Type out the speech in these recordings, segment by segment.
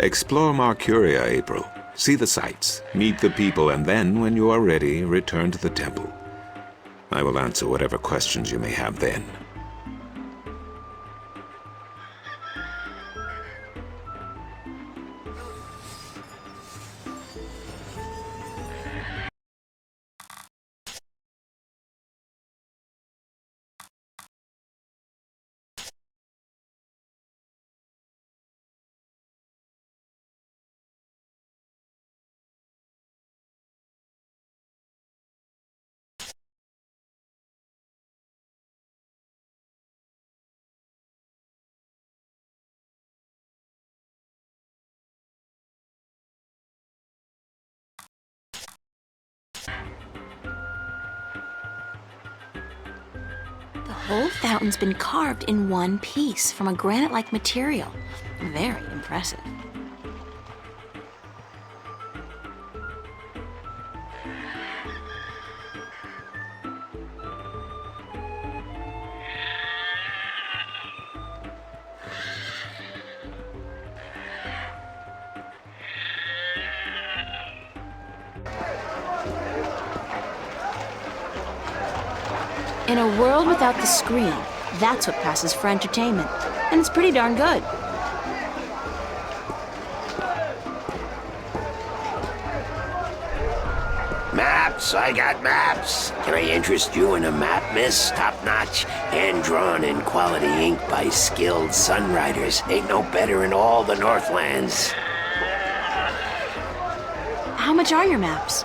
Explore Marcuria, April. See the sights, meet the people, and then, when you are ready, return to the temple. I will answer whatever questions you may have then. The whole fountain's been carved in one piece from a granite-like material. Very impressive. In a world without the screen, that's what passes for entertainment. And it's pretty darn good. Maps, I got maps. Can I interest you in a map, miss? Top-notch, hand-drawn in quality ink by skilled sunwriters. Ain't no better in all the Northlands. How much are your maps?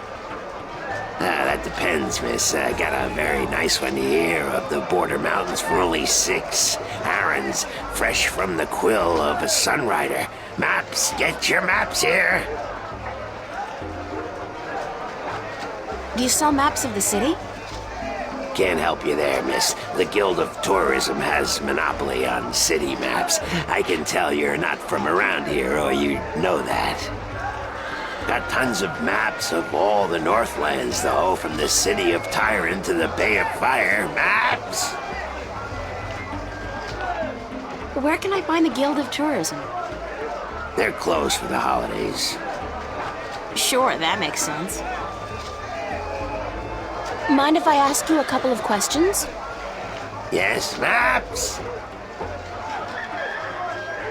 That depends, miss. I got a very nice one here of the border mountains for only 6. Aaron's fresh from the quill of a sunwriter. Maps, get your maps here. Do you sell maps of the city? Can't help you there, miss. The Guild of Tourism has monopoly on city maps. I can tell you're not from around here, or you'd know that. Got tons of maps of all the Northlands, though, from the city of Tyrant to the Bay of Fire. Maps! Where can I find the Guild of Tourism? They're closed for the holidays. Sure, that makes sense. Mind if I ask you a couple of questions? Yes, maps!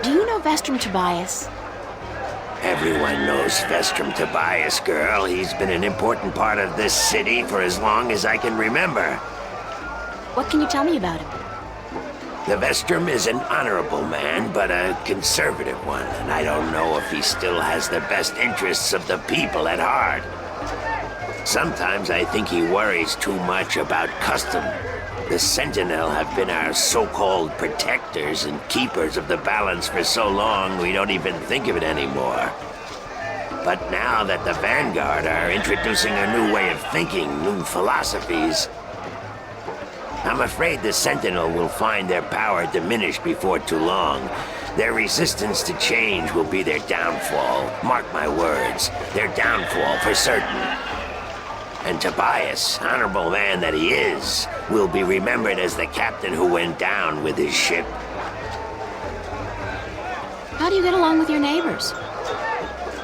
Do you know Vestrum Tobias? Everyone knows Vestrum Tobias, girl. He's been an important part of this city for as long as I can remember. What can you tell me about him? The Vestrum is an honorable man, but a conservative one, and I don't know if he still has the best interests of the people at heart. Sometimes I think he worries too much about custom. The Sentinel have been our so-called protectors and keepers of the balance for so long we don't even think of it anymore. But now that the Vanguard are introducing a new way of thinking, new philosophies, I'm afraid the Sentinel will find their power diminish before too long. Their resistance to change will be their downfall. Mark my words, their downfall for certain. And Tobias, honorable man that he is, will be remembered as the captain who went down with his ship. How do you get along with your neighbors?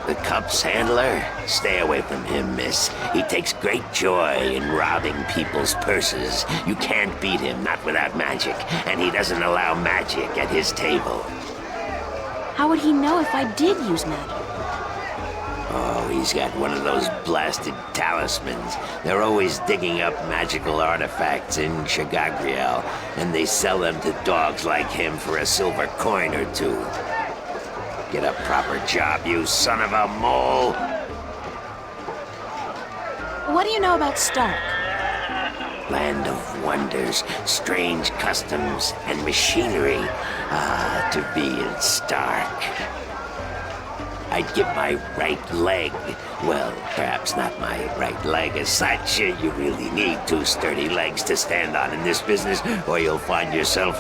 The Cup's handler? Stay away from him, miss. He takes great joy in robbing people's purses. You can't beat him, not without magic, and he doesn't allow magic at his table. How would he know if I did use magic? Oh, he's got one of those blasted talismans. They're always digging up magical artifacts in Shagagriel, and they sell them to dogs like him for a silver coin or 2. Get a proper job, you son of a mole! What do you know about Stark? Land of wonders, strange customs, and machinery. Ah, to be in Stark. I'd give my right leg. Well, perhaps not my right leg as such. You really need 2 sturdy legs to stand on in this business, or you'll find yourself...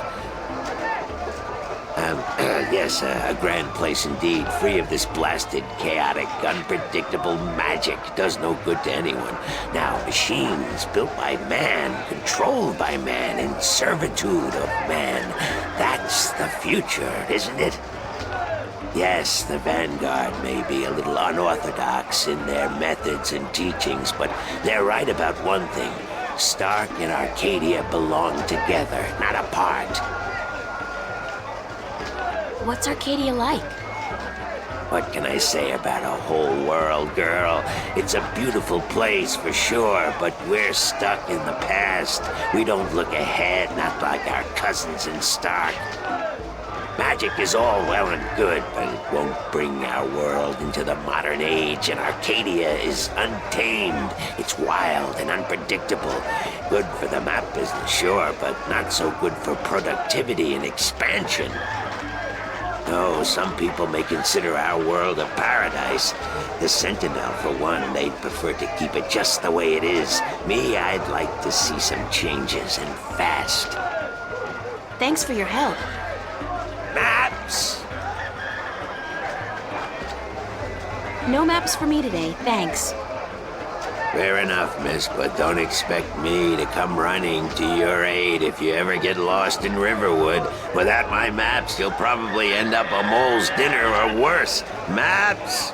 yes, a grand place indeed, free of this blasted, chaotic, unpredictable magic. Does no good to anyone. Now, machines built by man, controlled by man, in servitude of man. That's the future, isn't it? Yes, the Vanguard may be a little unorthodox in their methods and teachings, but they're right about one thing. Stark and Arcadia belong together, not apart. What's Arcadia like? What can I say about a whole world, girl? It's a beautiful place for sure, but we're stuck in the past. We don't look ahead, not like our cousins in Stark. Magic is all well and good, but it won't bring our world into the modern age, and Arcadia is untamed. It's wild and unpredictable. Good for the map business, sure, but not so good for productivity and expansion. No, some people may consider our world a paradise. The Sentinel, for one, they'd prefer to keep it just the way it is. Me, I'd like to see some changes, and fast. Thanks for your help. Maps! No maps for me today, thanks. Fair enough, miss, but don't expect me to come running to your aid if you ever get lost in Riverwood. Without my maps, you'll probably end up a mole's dinner or worse. Maps!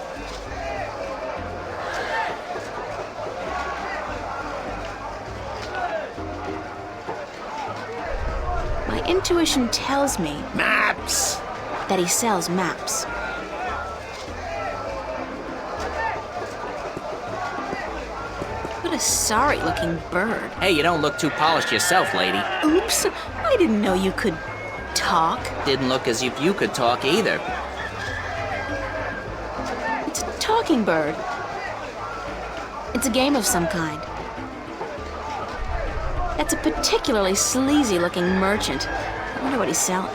My intuition tells me Maps! that he sells maps. What a sorry-looking bird. Hey, you don't look too polished yourself, lady. Oops, I didn't know you could talk. Didn't look as if you could talk either. It's a talking bird. It's a game of some kind. That's a particularly sleazy-looking merchant. I wonder what he's selling.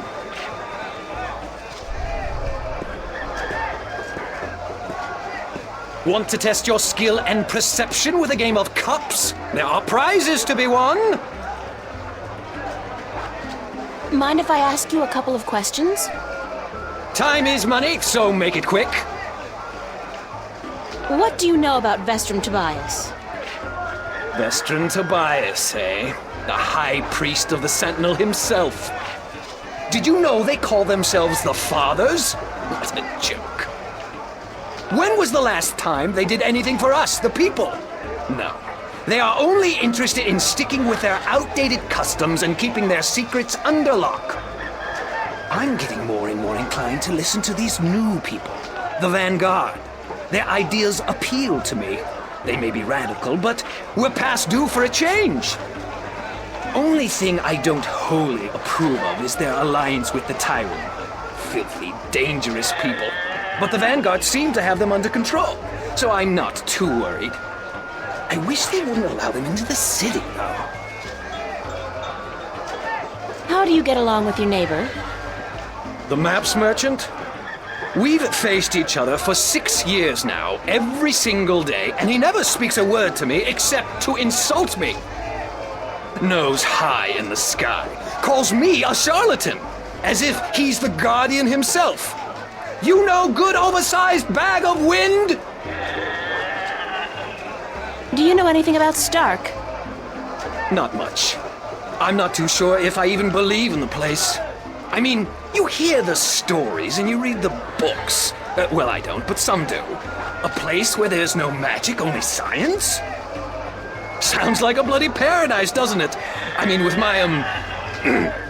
Want to test your skill and perception with a game of cups? There are prizes to be won! Mind if I ask you a couple of questions? Time is money, so make it quick. What do you know about Vestrum Tobias? Vestrum Tobias, eh? The High Priest of the Sentinel himself. Did you know they call themselves the Fathers? What a joke. When was the last time they did anything for us, the people? No. They are only interested in sticking with their outdated customs and keeping their secrets under lock. I'm getting more and more inclined to listen to these new people, the Vanguard. Their ideas appeal to me. They may be radical, but we're past due for a change. Only thing I don't wholly approve of is their alliance with the Tyrant. Filthy, dangerous people. But the Vanguard seem to have them under control, so I'm not too worried. I wish they wouldn't allow them into the city, though. How do you get along with your neighbor? The maps merchant? We've faced each other for 6 years now, every single day, and he never speaks a word to me except to insult me. Nose high in the sky, calls me a charlatan, as if he's the Guardian himself. You know, good oversized bag of wind? Do you know anything about Stark? Not much. I'm not too sure if I even believe in the place. I mean, you hear the stories and you read the books. Well, I don't, but some do. A place where there's no magic, only science? Sounds like a bloody paradise, doesn't it? I mean, with my,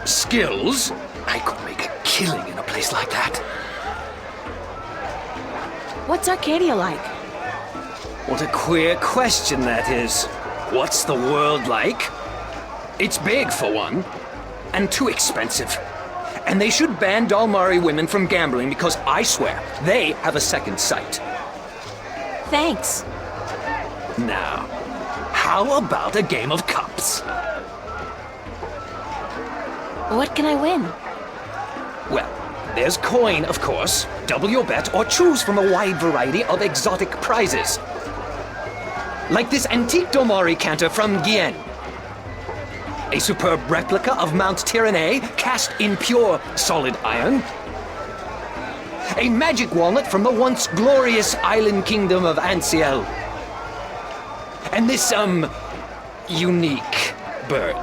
skills, I could make a killing in a place like that. What's Arcadia like? What a queer question that is. What's the world like? It's big, for one, and too expensive. And they should ban Dalmari women from gambling because I swear, they have a second sight. Thanks. Now, how about a game of cups? What can I win? Well, there's coin, of course. Double your bet or choose from a wide variety of exotic prizes. Like this antique Dalmari canter from Gien. A superb replica of Mount Tyranny cast in pure solid iron. A magic walnut from the once glorious island kingdom of Ansiel. And this, unique bird.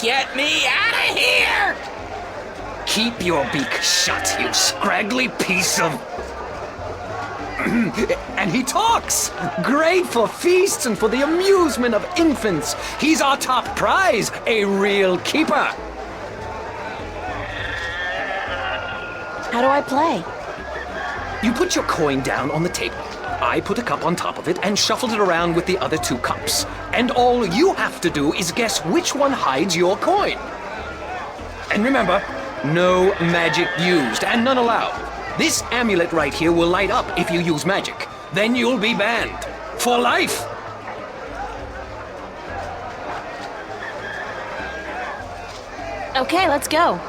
Get me out of here! Keep your beak shut, you scraggly piece of... And he talks! Great for feasts and for the amusement of infants. He's our top prize, a real keeper. How do I play? You put your coin down on the table. I put a cup on top of it and shuffled it around with the other 2 cups. And all you have to do is guess which one hides your coin. And remember, no magic used and none allowed. This amulet right here will light up if you use magic. Then you'll be banned. For life! Okay, let's go.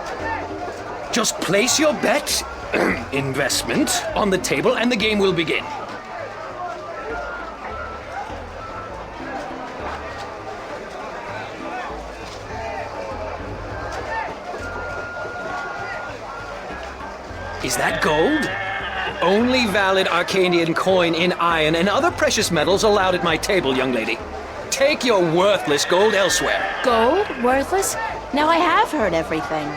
Just place your bet, investment, on the table and the game will begin. Is that gold? Only valid Arcadian coin in iron and other precious metals allowed at my table, young lady. Take your worthless gold elsewhere. Gold? Worthless? Now I have heard everything.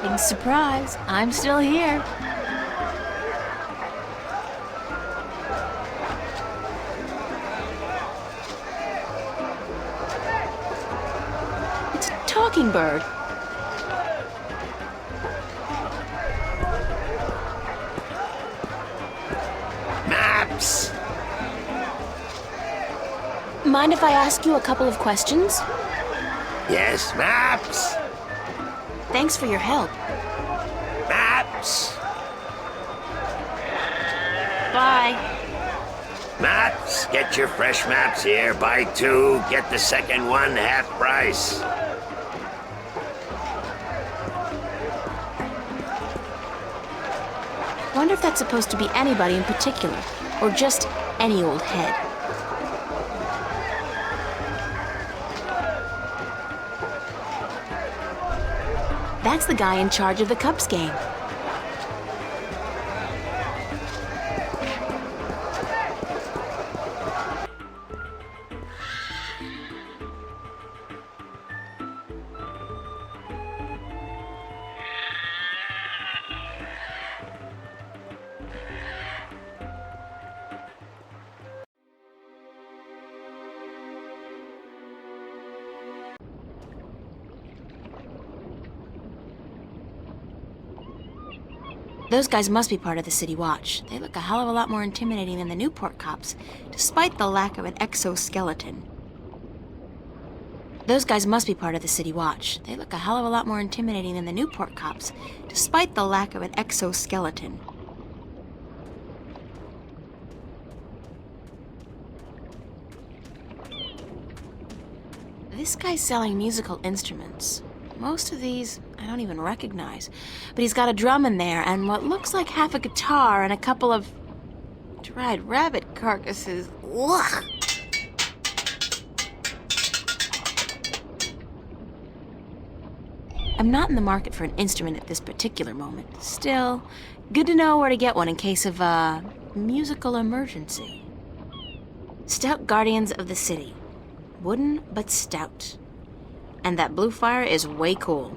Big surprise, I'm still here. It's a talking bird. Maps! Mind if I ask you a couple of questions? Yes, maps! Thanks for your help. Maps! Bye. Maps! Get your fresh maps here. Buy 2, get the second one half price. Wonder if that's supposed to be anybody in particular, or just any old head. That's the guy in charge of the Cups game. Those guys must be part of the City Watch. They look a hell of a lot more intimidating than the Newport cops, despite the lack of an exoskeleton. Those guys must be part of the City Watch. They look a hell of a lot more intimidating than the Newport cops, despite the lack of an exoskeleton. This guy's selling musical instruments. Most of these I don't even recognize. But he's got a drum in there and what looks like half a guitar and a couple of dried rabbit carcasses. Ugh. I'm not in the market for an instrument at this particular moment. Still, good to know where to get one in case of a musical emergency. Stout guardians of the city. Wooden, but stout. And that blue fire is way cool.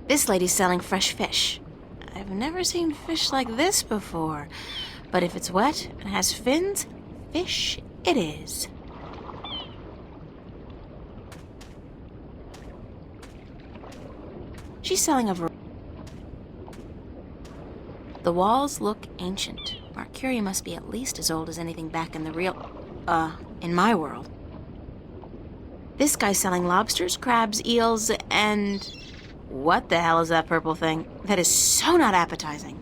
This lady's selling fresh fish. I've never seen fish like this before. But if it's wet and has fins, fish it is. She's selling a The walls look ancient. Marcuria must be at least as old as anything back in the in my world. This guy's selling lobsters, crabs, eels, and... What the hell is that purple thing? That is so not appetizing.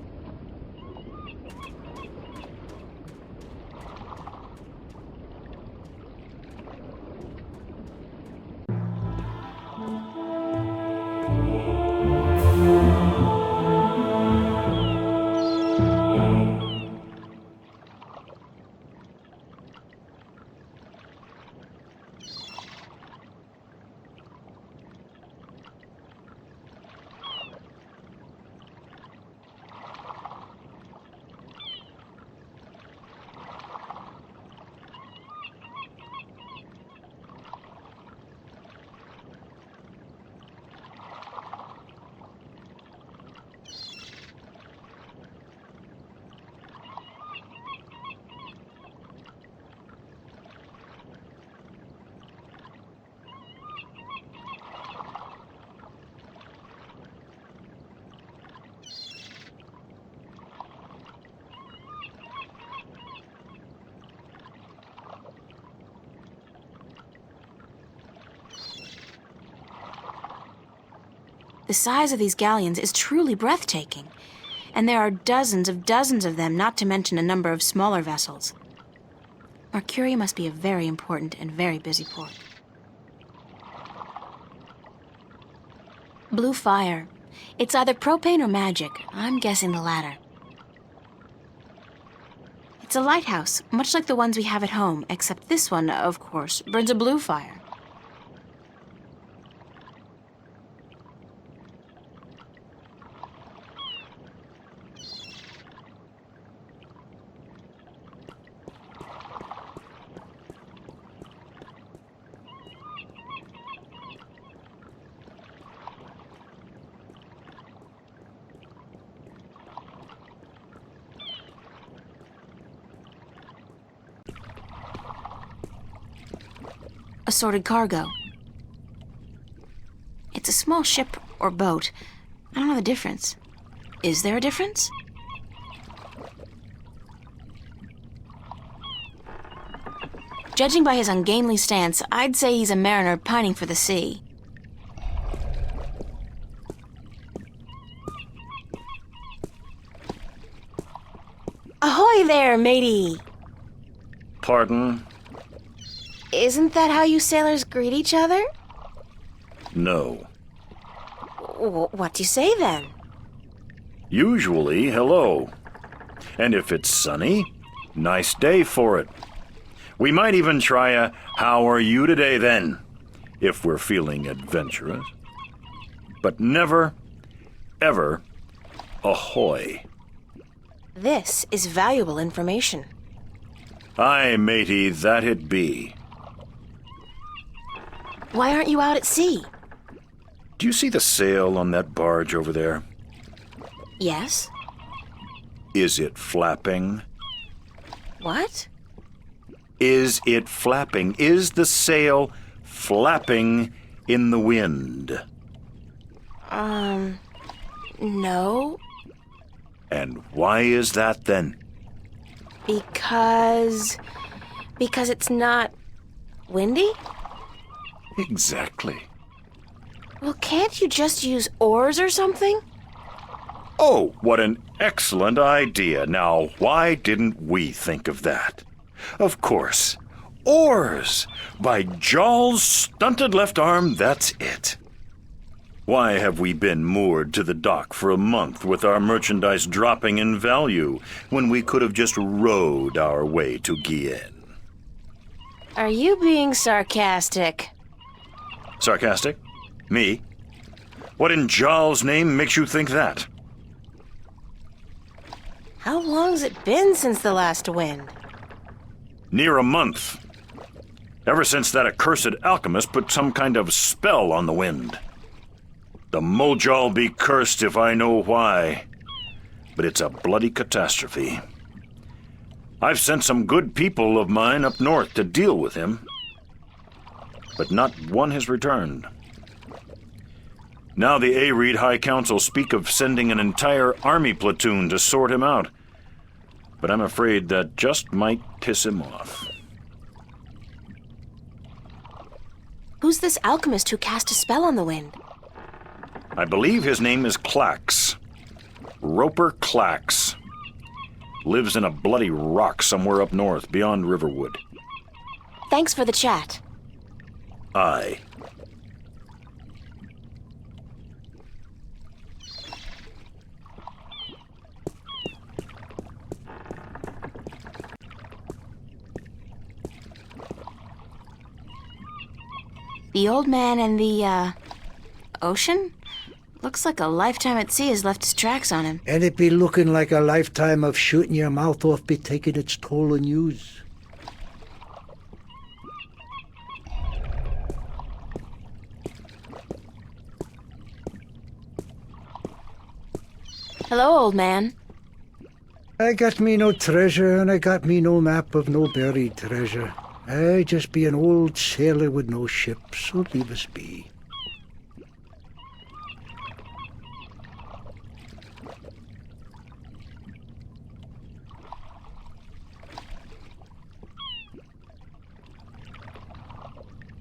The size of these galleons is truly breathtaking. And there are dozens of them, not to mention a number of smaller vessels. Marcuria must be a very important and very busy port. Blue fire. It's either propane or magic. I'm guessing the latter. It's a lighthouse, much like the ones we have at home, except this one, of course, burns a blue fire. Assorted cargo. It's a small ship or boat. I don't know the difference. Is there a difference? Judging by his ungainly stance, I'd say he's a mariner pining for the sea. Ahoy there, matey! Pardon? Isn't that how you sailors greet each other? No. What do you say then? Usually, hello. And if it's sunny, nice day for it. We might even try a how are you today then, if we're feeling adventurous. But never, ever, ahoy. This is valuable information. Aye, matey, that it be. Why aren't you out at sea? Do you see the sail on that barge over there? Yes. Is it flapping? What? Is it flapping? Is the sail flapping in the wind? No. And why is that then? Because it's not windy? Exactly. Well, can't you just use oars or something? Oh, what an excellent idea. Now, why didn't we think of that? Of course. Oars! By Jaw's stunted left arm, that's it. Why have we been moored to the dock for a month with our merchandise dropping in value when we could have just rowed our way to Guienne? Are you being sarcastic? Sarcastic? Me? What in Jaw's name makes you think that? How long's it been since the last wind? Near a month. Ever since that accursed alchemist put some kind of spell on the wind. The Mojal be cursed if I know why. But it's a bloody catastrophe. I've sent some good people of mine up north to deal with him, but not one has returned. Now the Areed High Council speak of sending an entire army platoon to sort him out, but I'm afraid that just might piss him off. Who's this alchemist who cast a spell on the wind? I believe his name is Clax. Roper Clax. Lives in a bloody rock somewhere up north, beyond Riverwood. Thanks for the chat. Aye. The old man and the, ocean? Looks like a lifetime at sea has left its tracks on him. And it be looking like a lifetime of shooting your mouth off be taking its toll on yous. Hello, old man. I got me no treasure, and I got me no map of no buried treasure. I just be an old sailor with no ship, so leave us be.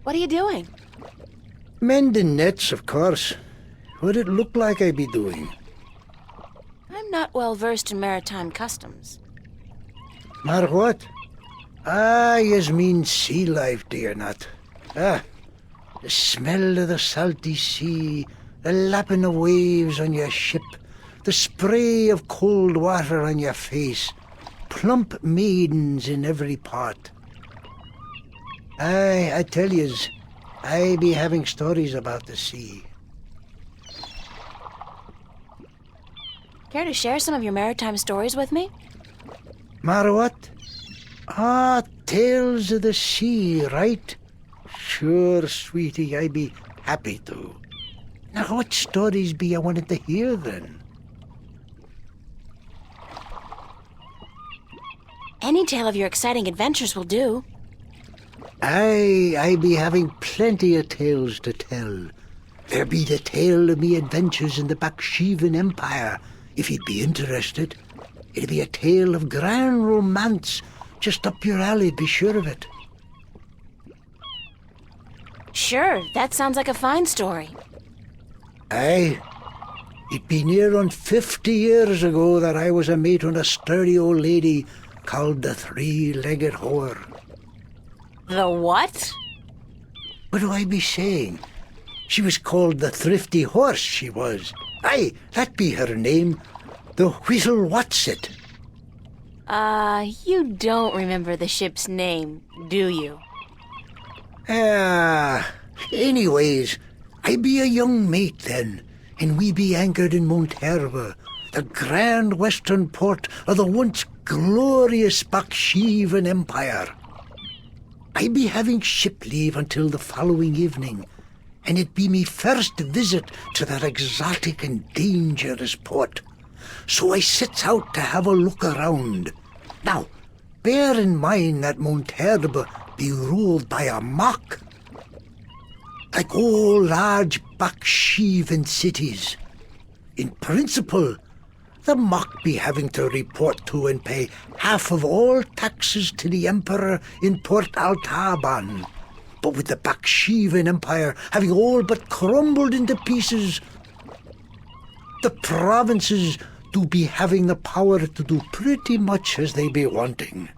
What are you doing? Mending nets, of course. What it look like I be doing? I'm not well versed in maritime customs. Mar what? Yas mean sea life, do you not? The smell of the salty sea, the lapping of waves on your ship, the spray of cold water on your face, plump maidens in every port. I tell yous, I be having stories about the sea. Care to share some of your maritime stories with me? Mar what? Tales of the sea, right? Sure, sweetie, I be happy to. Now, what stories be I wanted to hear, then? Any tale of your exciting adventures will do. I be having plenty of tales to tell. There be the tale of me adventures in the Baksheevan Empire, if you'd be interested. It'll be a tale of grand romance, just up your alley, be sure of it. Sure, that sounds like a fine story. Aye. It be near on 50 years ago that I was a mate on a sturdy old lady called the Three-Legged Whore. The what? What do I be saying? She was called the Thrifty Horse, she was. Aye, that be her name. The Whistle What's-it. You don't remember the ship's name, do you? Anyways, I be a young mate then, and we be anchored in Monterva, the grand western port of the once glorious Baksheevan Empire. I be having ship leave until the following evening, and it be me first visit to that exotic and dangerous port. So I sets out to have a look around. Now, bear in mind that Monterva be ruled by a mock. Like all large Baksheevan cities. In principle, the mock be having to report to and pay half of all taxes to the emperor in Port Altaban. But with the Baksheevan Empire having all but crumbled into pieces, the provinces do be having the power to do pretty much as they be wanting.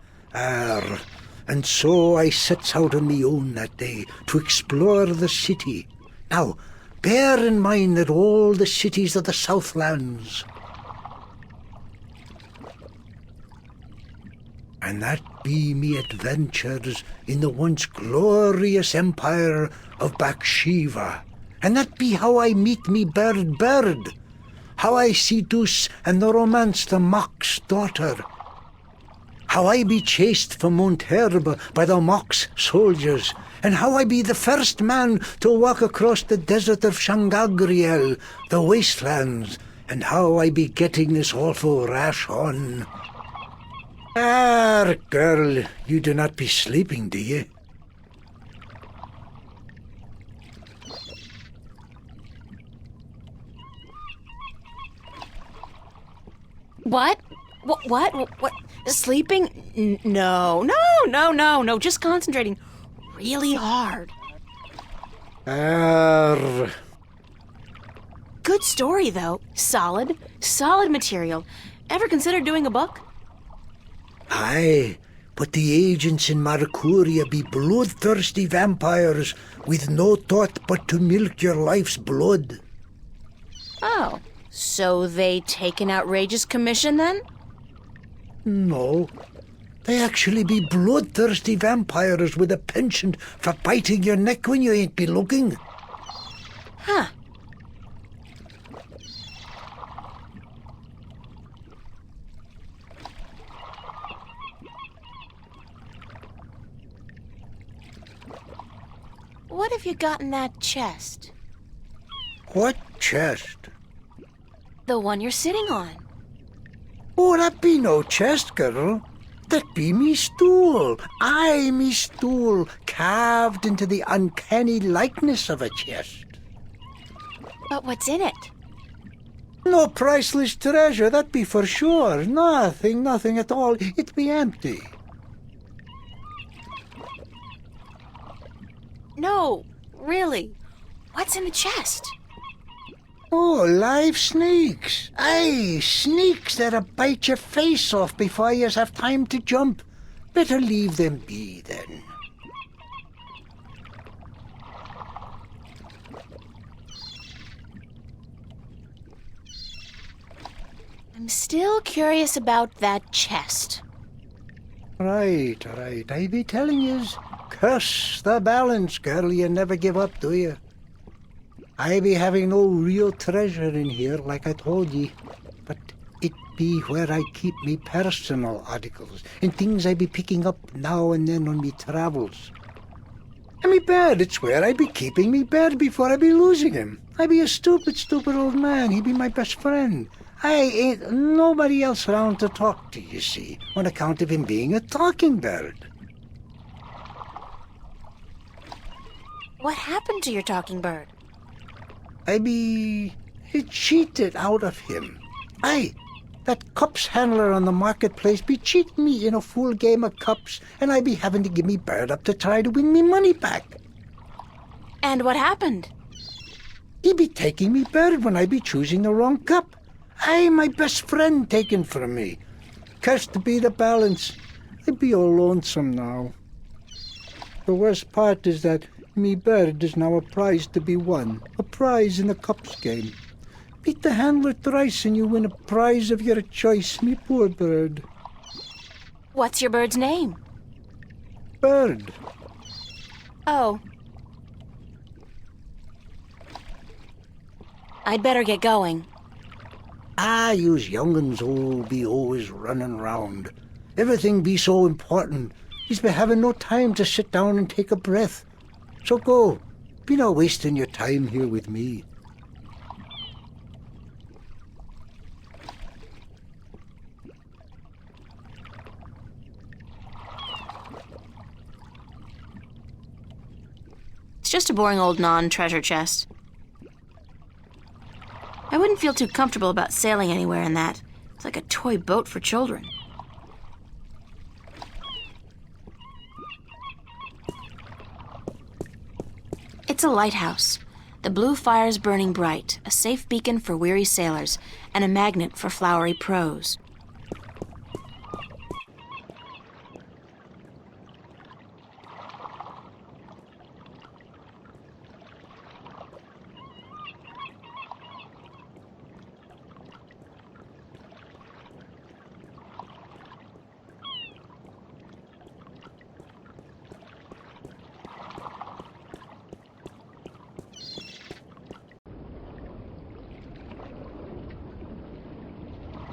And so I sets out on me own that day to explore the city. Now, bear in mind that all the cities of the Southlands, and that be me adventures in the once glorious empire of Bakshiva, and that be how I meet me bird, how I seduce and romance the mock's daughter, how I be chased from Monterba by the mock's soldiers, and how I be the first man to walk across the desert of Shangagriel, the wastelands, and how I be getting this awful rash on. Girl, you do not be sleeping, do you? What? What? Sleeping? No. Just concentrating really hard. Good story, though. Solid material. Ever considered doing a book? Aye, but the agents in Marcuria be bloodthirsty vampires with no thought but to milk your life's blood. Oh, so they take an outrageous commission, then? No, they actually be bloodthirsty vampires with a penchant for biting your neck when you ain't be looking. Huh. What have you got in that chest? What chest? The one you're sitting on. Oh, that be no chest, girl. That be me stool. Aye, me stool, carved into the uncanny likeness of a chest. But what's in it? No priceless treasure, that be for sure. Nothing at all. It be empty. No, really. What's in the chest? Oh, live snakes. Aye, snakes that'll bite your face off before you have time to jump. Better leave them be, then. I'm still curious about that chest. Right. I be telling yous. Curse the balance, girl. You never give up, do you? I be having no real treasure in here, like I told ye. But it be where I keep me personal articles and things I be picking up now and then on me travels. And me bed, it's where I be keeping me bed before I be losing him. I be a stupid old man. He be my best friend. I ain't nobody else around to talk to, you see, on account of him being a talking bird. What happened to your talking bird? I be cheated out of him. Aye, that cups handler on the marketplace be cheating me in a full game of cups, and I be having to give me bird up to try to win me money back. And what happened? He be taking me bird when I be choosing the wrong cup. Aye, my best friend taken from me. Cursed be the balance. I be all lonesome now. The worst part is that me bird is now a prize to be won. A prize in the cups game. Beat the handler thrice and you win a prize of your choice, me poor bird. What's your bird's name? Bird. Oh. I'd better get going. Ah, yous young'uns all be always running round. Everything be so important. Yous be having no time to sit down and take a breath. So go. Be not wasting your time here with me. It's just a boring old non-treasure chest. I wouldn't feel too comfortable about sailing anywhere in that. It's like a toy boat for children. It's a lighthouse. The blue fire's burning bright, a safe beacon for weary sailors, and a magnet for flowery prose.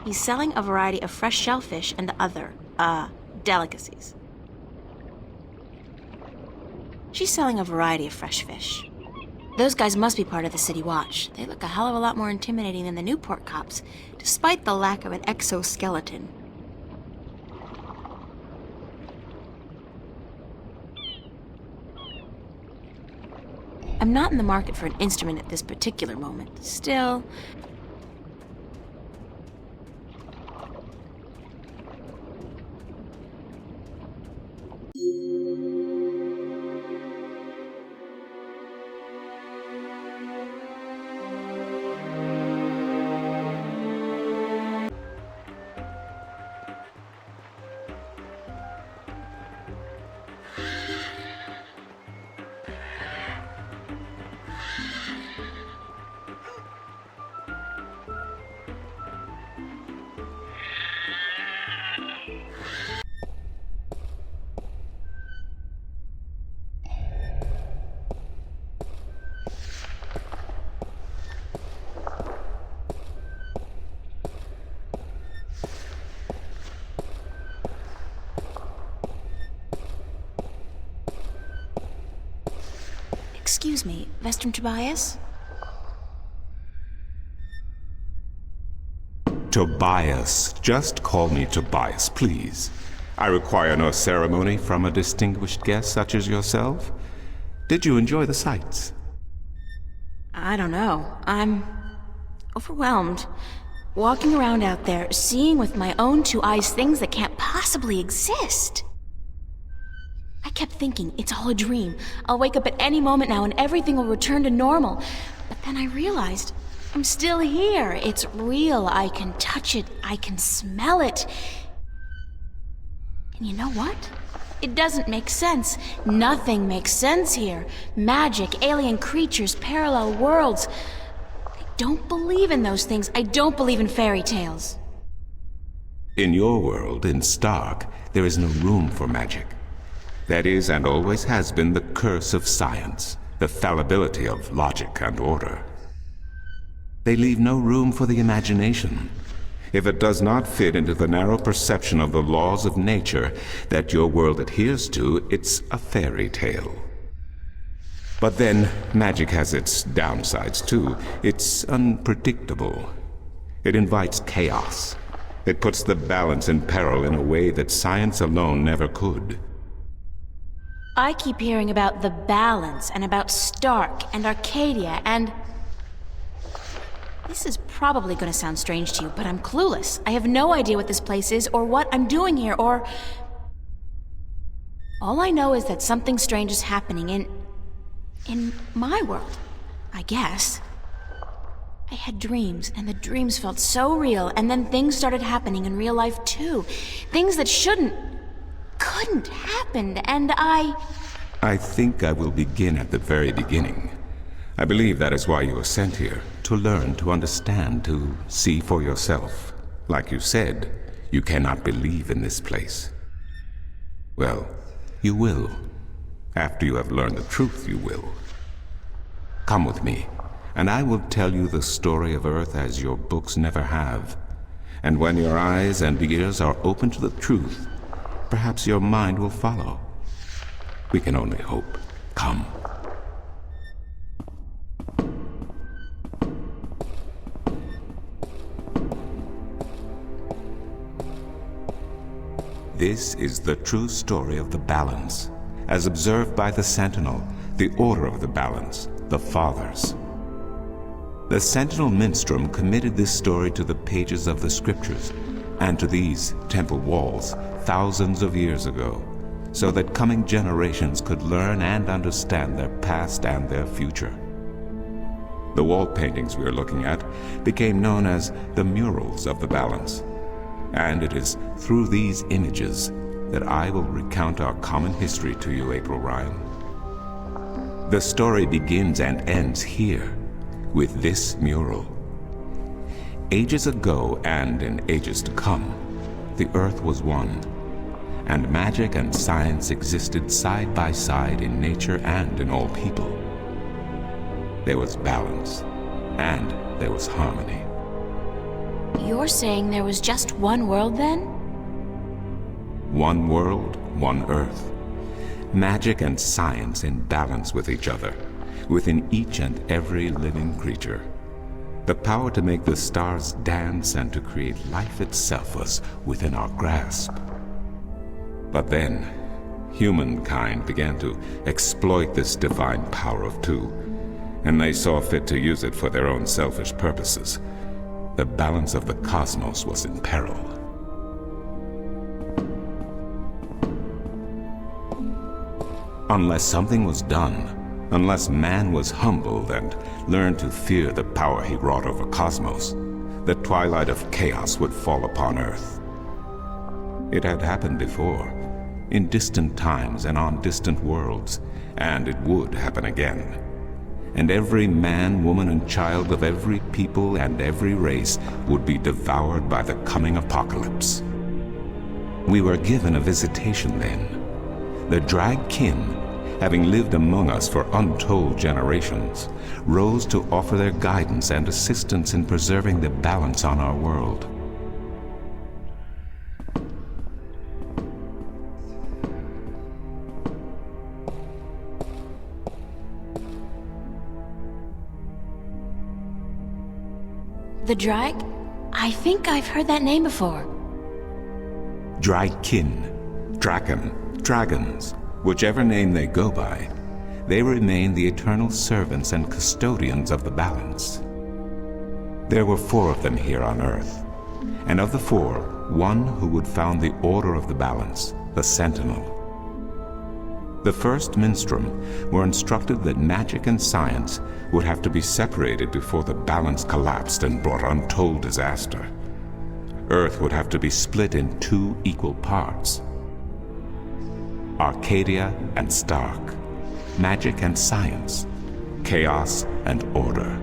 He's selling a variety of fresh shellfish and other, delicacies. She's selling a variety of fresh fish. Those guys must be part of the City Watch. They look a hell of a lot more intimidating than the Newport cops, despite the lack of an exoskeleton. I'm not in the market for an instrument at this particular moment. Still... Excuse me, Vestrum Tobias? Tobias. Just call me Tobias, please. I require no ceremony from a distinguished guest such as yourself. Did you enjoy the sights? I don't know. I'm overwhelmed. Walking around out there, seeing with my own two eyes things that can't possibly exist. I kept thinking, it's all a dream. I'll wake up at any moment now and everything will return to normal. But then I realized I'm still here. It's real. I can touch it. I can smell it. And you know what? It doesn't make sense. Nothing makes sense here. Magic, alien creatures, parallel worlds. I don't believe in those things. I don't believe in fairy tales. In your world, in Stark, there is no room for magic. That is, and always has been, the curse of science, the fallibility of logic and order. They leave no room for the imagination. If it does not fit into the narrow perception of the laws of nature that your world adheres to, it's a fairy tale. But then, magic has its downsides too. It's unpredictable. It invites chaos. It puts the balance in peril in a way that science alone never could. I keep hearing about the balance, and about Stark, and Arcadia, and... This is probably going to sound strange to you, but I'm clueless. I have no idea what this place is, or what I'm doing here, or... All I know is that something strange is happening in my world, I guess. I had dreams, and the dreams felt so real, and then things started happening in real life too. Things that couldn't happen, and I think I will begin at the very beginning. I believe that is why you were sent here, to learn, to understand, to see for yourself. Like you said, you cannot believe in this place. Well, you will. After you have learned the truth, you will. Come with me, and I will tell you the story of Earth as your books never have. And when your eyes and ears are open to the truth, perhaps your mind will follow. We can only hope. Come. This is the true story of the balance, as observed by the Sentinel, the Order of the Balance, the Fathers. The Sentinel Minstrum committed this story to the pages of the Scriptures, and to these temple walls thousands of years ago, so that coming generations could learn and understand their past and their future. The wall paintings we are looking at became known as the murals of the balance. And it is through these images that I will recount our common history to you, April Ryan. The story begins and ends here, with this mural. Ages ago, and in ages to come, the Earth was one, and magic and science existed side by side in nature and in all people. There was balance, and there was harmony. You're saying there was just one world then? One world, one Earth. Magic and science in balance with each other, within each and every living creature. The power to make the stars dance and to create life itself was within our grasp. But then, humankind began to exploit this divine power of two, and they saw fit to use it for their own selfish purposes. The balance of the cosmos was in peril. Unless something was done, unless man was humbled and learned to fear the power he wrought over cosmos, the twilight of chaos would fall upon Earth. It had happened before, in distant times and on distant worlds, and it would happen again. And every man, woman, and child of every people and every race would be devoured by the coming apocalypse. We were given a visitation then. The Drag kin, having lived among us for untold generations, rose to offer their guidance and assistance in preserving the balance on our world. The Drag? I think I've heard that name before. Drag kin, Draken, dragons, whichever name they go by, they remain the eternal servants and custodians of the balance. There were 4 of them here on Earth, and of the 4, one who would found the Order of the Balance, the Sentinel. The first minstrel were instructed that magic and science would have to be separated before the balance collapsed and brought untold disaster. Earth would have to be split in 2 equal parts. Arcadia and Stark, magic and science, chaos and order.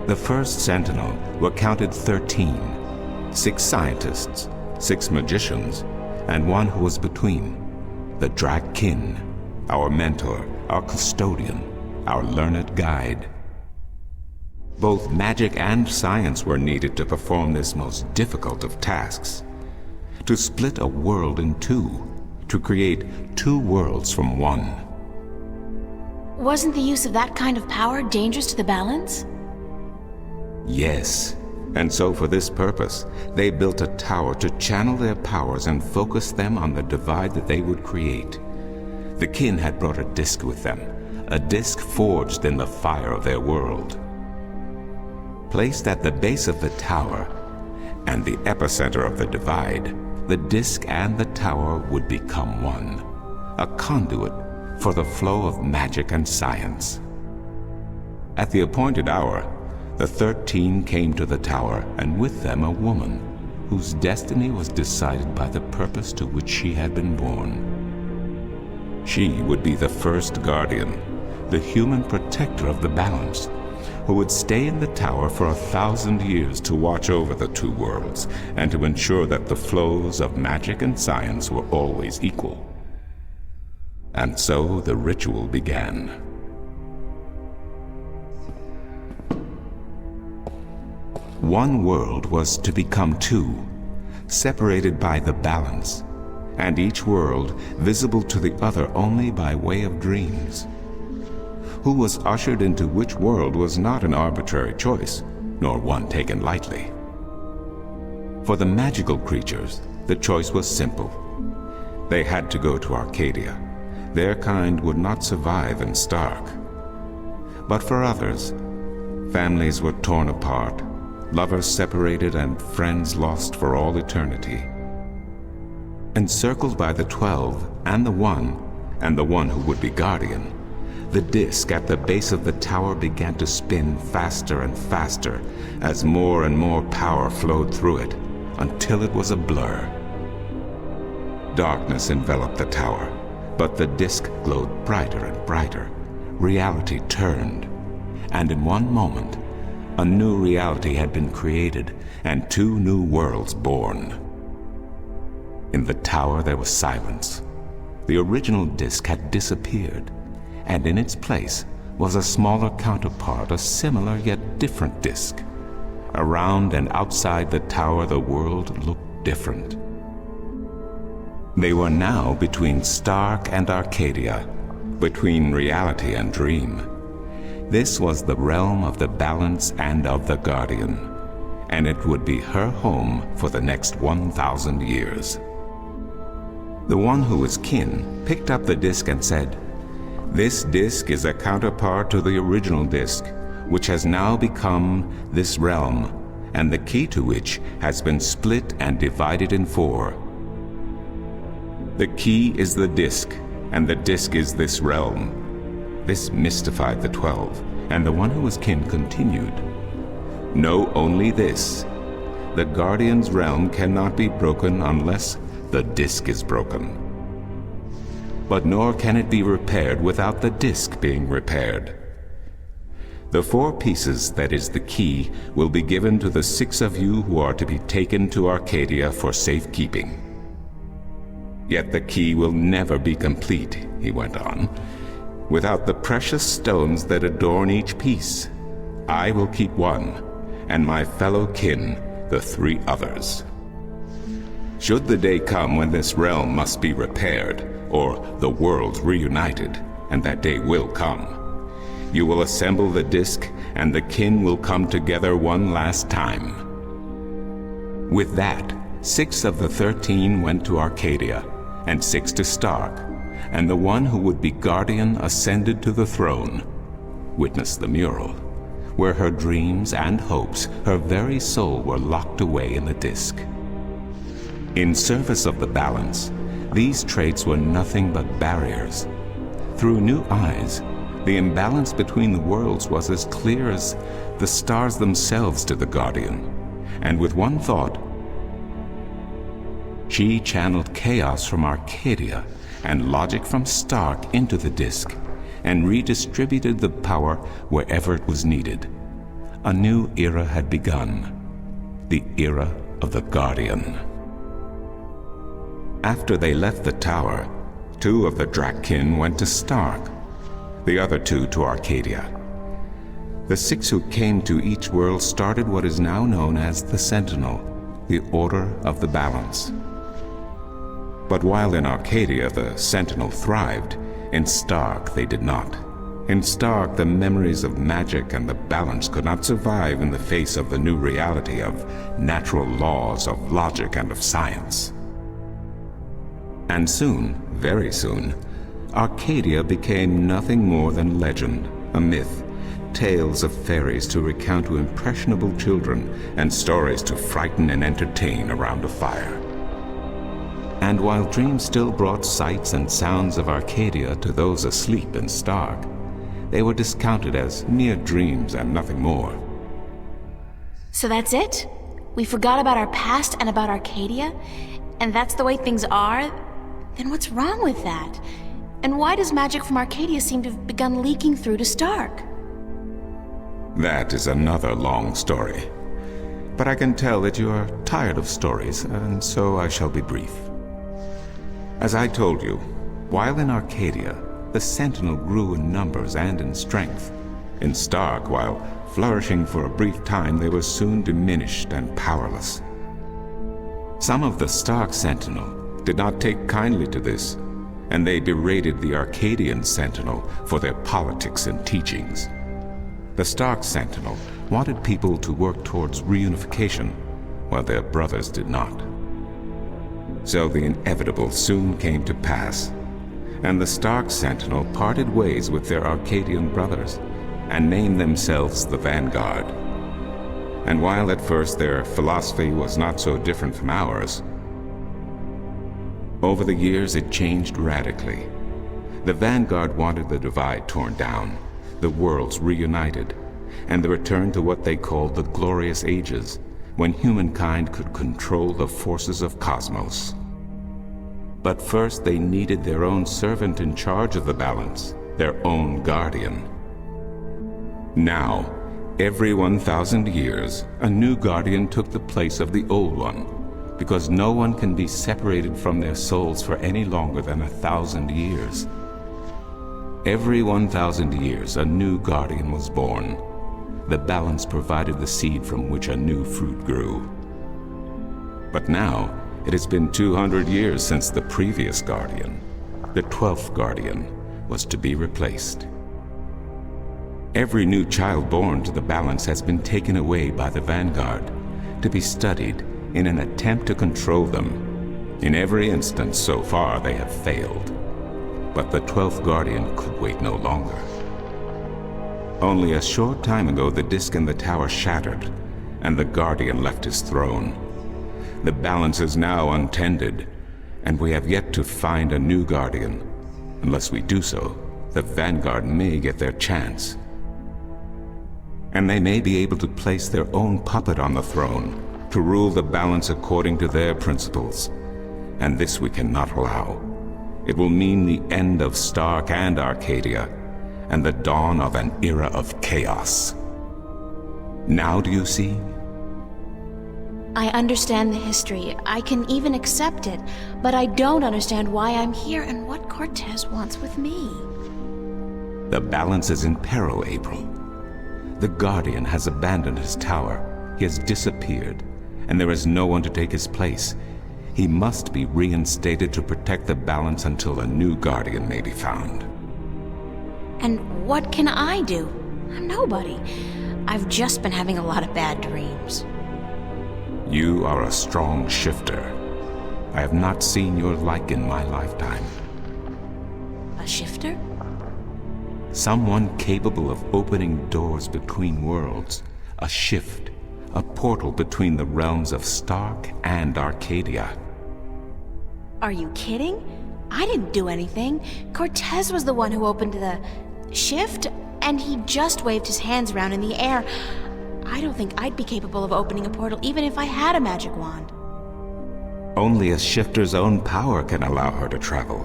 The first Sentinel were counted 13, 6 scientists, 6 magicians, and 1 who was between, the Drak-Kin, our mentor, our custodian, our learned guide. Both magic and science were needed to perform this most difficult of tasks, to split a world in 2, to create 2 worlds from 1. Wasn't the use of that kind of power dangerous to the balance? Yes, and so for this purpose, they built a tower to channel their powers and focus them on the divide that they would create. The kin had brought a disk with them, a disk forged in the fire of their world. Placed at the base of the tower and the epicenter of the divide, the disk and the tower would become one, a conduit for the flow of magic and science. At the appointed hour, the 13 came to the tower, and with them a woman whose destiny was decided by the purpose to which she had been born. She would be the first guardian, the human protector of the balance, who would stay in the tower for 1,000 years to watch over the 2 worlds and to ensure that the flows of magic and science were always equal. And so the ritual began. One world was to become 2, separated by the balance, and each world visible to the other only by way of dreams. Who was ushered into which world was not an arbitrary choice, nor one taken lightly. For the magical creatures, the choice was simple. They had to go to Arcadia. Their kind would not survive in Stark. But for others, families were torn apart, lovers separated, and friends lost for all eternity. Encircled by the 12 and the 1 who would be guardian, the disk at the base of the tower began to spin faster and faster as more and more power flowed through it, until it was a blur. Darkness enveloped the tower, but the disk glowed brighter and brighter. Reality turned, and in one moment, a new reality had been created and 2 new worlds born. In the tower there was silence. The original disk had disappeared, and in its place was a smaller counterpart, a similar yet different disk. Around and outside the tower the world looked different. They were now between Stark and Arcadia, between reality and dream. This was the realm of the balance and of the guardian, and it would be her home for the next 1,000 years. The one who was kin picked up the disk and said, "This disk is a counterpart to the original disk, which has now become this realm, and the key to which has been split and divided in 4. The key is the disk, and the disk is this realm." This mystified the 12, and the one who was kin continued, "Know only this. The Guardian's realm cannot be broken unless the disk is broken. But nor can it be repaired without the disk being repaired. The 4 pieces, that is the key, will be given to the 6 of you who are to be taken to Arcadia for safekeeping. Yet the key will never be complete," he went on, "without the precious stones that adorn each piece. I will keep 1, and my fellow kin the 3 others. Should the day come when this realm must be repaired, or the worlds reunited, and that day will come, you will assemble the disk, and the kin will come together one last time." With that, 6 of the 13 went to Arcadia, and 6 to Stark, and the one who would be guardian ascended to the throne. Witness the mural, where her dreams and hopes, her very soul, were locked away in the disk. In service of the balance, these traits were nothing but barriers. Through new eyes, the imbalance between the worlds was as clear as the stars themselves to the Guardian. And with one thought, she channeled chaos from Arcadia and logic from Stark into the disk, and redistributed the power wherever it was needed. A new era had begun, the era of the Guardian. After they left the tower, 2 of the Drakkin went to Stark, the other 2 to Arcadia. The 6 who came to each world started what is now known as the Sentinel, the Order of the Balance. But while in Arcadia the Sentinel thrived, in Stark they did not. In Stark, the memories of magic and the balance could not survive in the face of the new reality of natural laws, of logic, and of science. And soon, very soon, Arcadia became nothing more than legend, a myth, tales of fairies to recount to impressionable children, and stories to frighten and entertain around a fire. And while dreams still brought sights and sounds of Arcadia to those asleep in Stark, they were discounted as mere dreams and nothing more. So that's it? We forgot about our past and about Arcadia? And that's the way things are? Then what's wrong with that? And why does magic from Arcadia seem to have begun leaking through to Stark? That is another long story. But I can tell that you are tired of stories, and so I shall be brief. As I told you, while in Arcadia, the Sentinel grew in numbers and in strength. In Stark, while flourishing for a brief time, they were soon diminished and powerless. Some of the Stark Sentinel did not take kindly to this, and they berated the Arcadian Sentinel for their politics and teachings. The Stark Sentinel wanted people to work towards reunification, while their brothers did not. So the inevitable soon came to pass, and the Stark Sentinel parted ways with their Arcadian brothers and named themselves the Vanguard. And while at first their philosophy was not so different from ours, over the years it changed radically. The Vanguard wanted the divide torn down, the worlds reunited, and the return to what they called the Glorious Ages, when humankind could control the forces of cosmos. But first they needed their own servant in charge of the balance, their own guardian. Now, every 1,000 years, a new guardian took the place of the old one, because no one can be separated from their souls for any longer than 1,000 years. Every 1,000 years, a new guardian was born. The balance provided the seed from which a new fruit grew. But now, it has been 200 years since the previous guardian, the 12th guardian, was to be replaced. Every new child born to the balance has been taken away by the Vanguard, to be studied in an attempt to control them. In every instance so far they have failed. But the 12th guardian could wait no longer. Only a short time ago the disk in the tower shattered, and the guardian left his throne. The balance is now untended, and we have yet to find a new guardian. Unless we do so, the Vanguard may get their chance. And they may be able to place their own puppet on the throne, to rule the balance according to their principles. And this we cannot allow. It will mean the end of Stark and Arcadia, and the dawn of an era of chaos. Now do you see? I understand the history. I can even accept it. But I don't understand why I'm here and what Cortez wants with me. The balance is in peril, April. The Guardian has abandoned his tower. He has disappeared, and there is no one to take his place. He must be reinstated to protect the balance until a new Guardian may be found. And what can I do? I'm nobody. I've just been having a lot of bad dreams. You are a strong shifter. I have not seen your like in my lifetime. A shifter? Someone capable of opening doors between worlds. A shift. A portal between the realms of Stark and Arcadia. Are you kidding? I didn't do anything. Cortez was the one who opened the shift, and he just waved his hands around in the air. I don't think I'd be capable of opening a portal even if I had a magic wand. Only a shifter's own power can allow her to travel.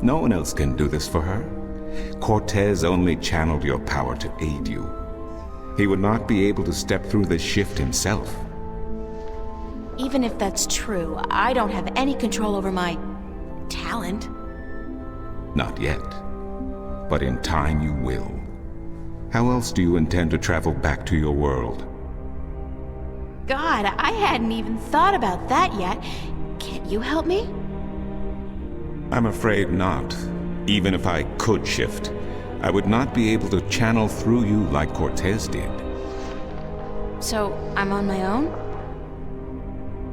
No one else can do this for her. Cortez only channeled your power to aid you. He would not be able to step through the shift himself. Even if that's true, I don't have any control over my talent. Not yet. But in time you will. How else do you intend to travel back to your world? God, I hadn't even thought about that yet. Can't you help me? I'm afraid not. Even if I could shift, I would not be able to channel through you like Cortez did. So, I'm on my own?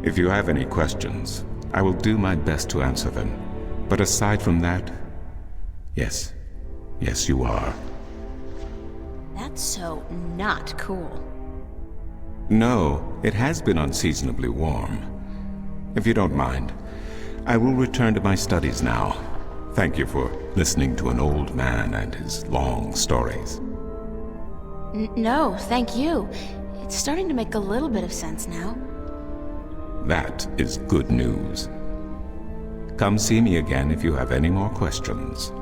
If you have any questions, I will do my best to answer them. But aside from that, yes. Yes, you are. That's so not cool. No, it has been unseasonably warm. If you don't mind, I will return to my studies now. Thank you for listening to an old man and his long stories. No, thank you. It's starting to make a little bit of sense now. That is good news. Come see me again if you have any more questions.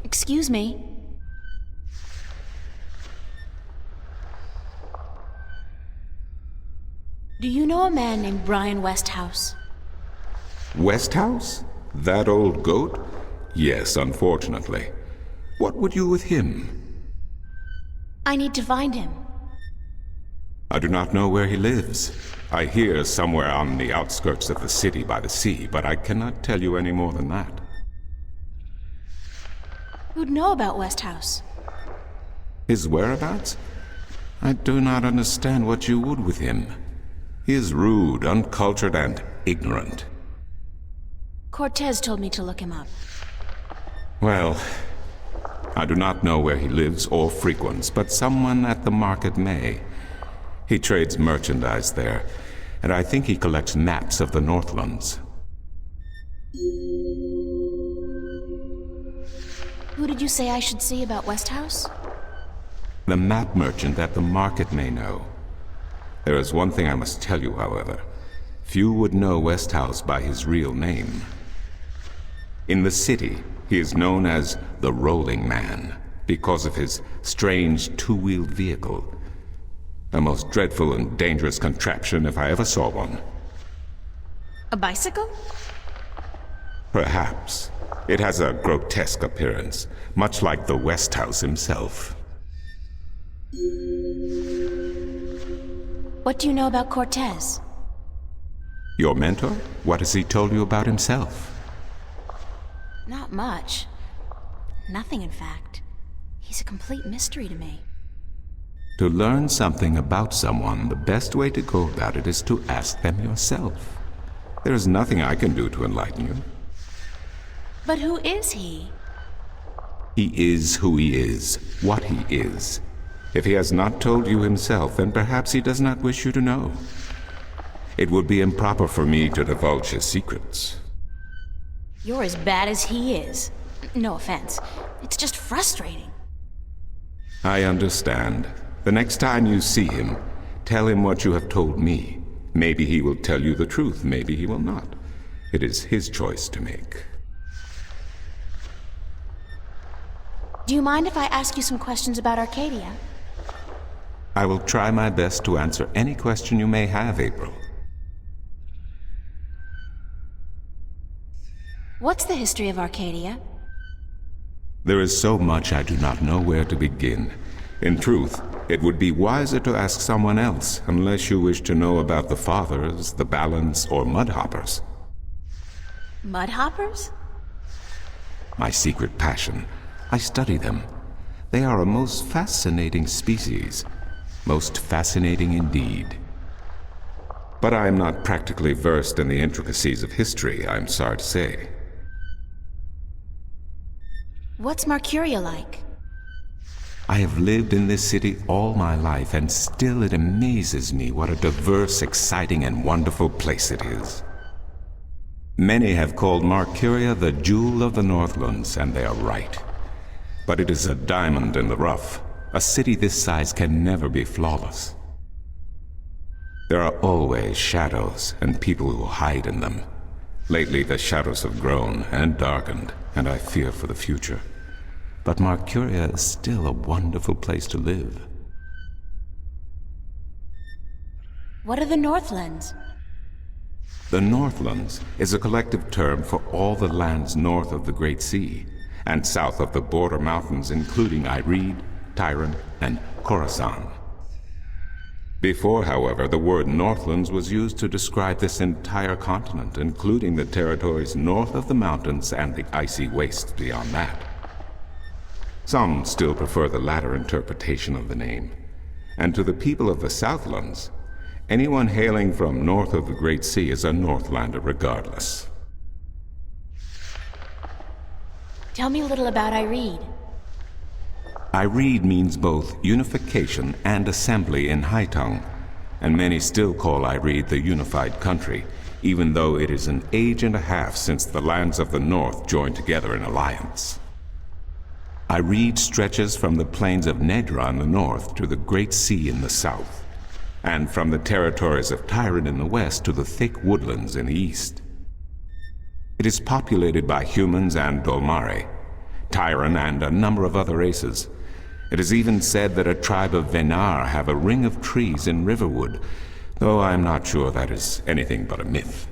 Excuse me. Do you know a man named Brian Westhouse? Westhouse? That old goat? Yes, unfortunately. What would you with him? I need to find him. I do not know where he lives. I hear somewhere on the outskirts of the city by the sea, but I cannot tell you any more than that. Who'd know about Westhouse? His whereabouts? I do not understand what you would with him. He is rude, uncultured, and ignorant. Cortez told me to look him up. Well, I do not know where he lives or frequents, but someone at the market may. He trades merchandise there, and I think he collects maps of the Northlands. Who did you say I should see about Westhouse? The map merchant at the market may know. There is one thing I must tell you, however. Few would know Westhouse by his real name. In the city, he is known as the Rolling Man, because of his strange two-wheeled vehicle. A most dreadful and dangerous contraption if I ever saw one. A bicycle? Perhaps. It has a grotesque appearance, much like the Westhouse himself. What do you know about Cortez? Your mentor? What has he told you about himself? Not much. Nothing, in fact. He's a complete mystery to me. To learn something about someone, the best way to go about it is to ask them yourself. There is nothing I can do to enlighten you. But who is he? He is who he is, what he is. If he has not told you himself, then perhaps he does not wish you to know. It would be improper for me to divulge his secrets. You're as bad as he is. No offense. It's just frustrating. I understand. The next time you see him, tell him what you have told me. Maybe he will tell you the truth, maybe he will not. It is his choice to make. Do you mind if I ask you some questions about Arcadia? I will try my best to answer any question you may have, April. What's the history of Arcadia? There is so much I do not know where to begin. In truth, it would be wiser to ask someone else, unless you wish to know about the Fathers, the Balance, or Mudhoppers. Mudhoppers? My secret passion. I study them. They are a most fascinating species. Most fascinating indeed. But I am not practically versed in the intricacies of history, I'm sorry to say. What's Marcuria like? I have lived in this city all my life, and still it amazes me what a diverse, exciting, and wonderful place it is. Many have called Marcuria the jewel of the Northlands, and they are right. But it is a diamond in the rough. A city this size can never be flawless. There are always shadows and people who hide in them. Lately the shadows have grown and darkened, and I fear for the future. But Marcuria is still a wonderful place to live. What are the Northlands? The Northlands is a collective term for all the lands north of the Great Sea, and south of the border mountains including Allí, Tyran, and Khorasan. Before, however, the word Northlands was used to describe this entire continent, including the territories north of the mountains and the icy wastes beyond that. Some still prefer the latter interpretation of the name, and to the people of the Southlands, anyone hailing from north of the Great Sea is a Northlander regardless. Tell me a little about Allí. Allí means both unification and assembly in Alltongue, and many still call Allí the unified country, even though it is an age and a half since the lands of the north joined together in alliance. Allí stretches from the plains of Nedra in the north to the Great Sea in the south, and from the territories of Tyran in the west to the thick woodlands in the east. It is populated by humans and Dolmare, Tyran and a number of other races. It is even said that a tribe of Venar have a ring of trees in Riverwood, though I am not sure that is anything but a myth.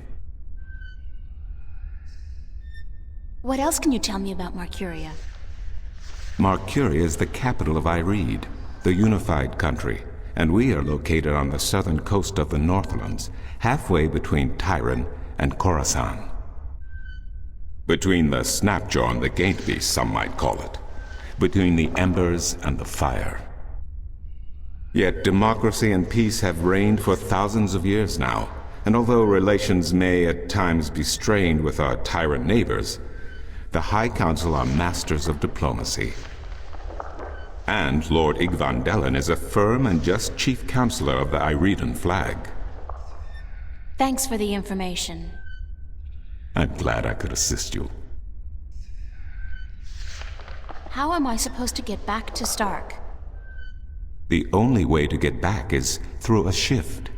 What else can you tell me about Marcuria? Marcuria is the capital of Allí, the unified country, and we are located on the southern coast of the Northlands, halfway between Tyran and Khorasan. Between the snapjaw and the gatebeast, some might call it. Between the embers and the fire. Yet democracy and peace have reigned for thousands of years now, and although relations may at times be strained with our tyrant neighbors, the High Council are masters of diplomacy. And Lord Igvandellan is a firm and just chief counselor of the Iridan flag. Thanks for the information. I'm glad I could assist you. How am I supposed to get back to Stark? The only way to get back is through a shift.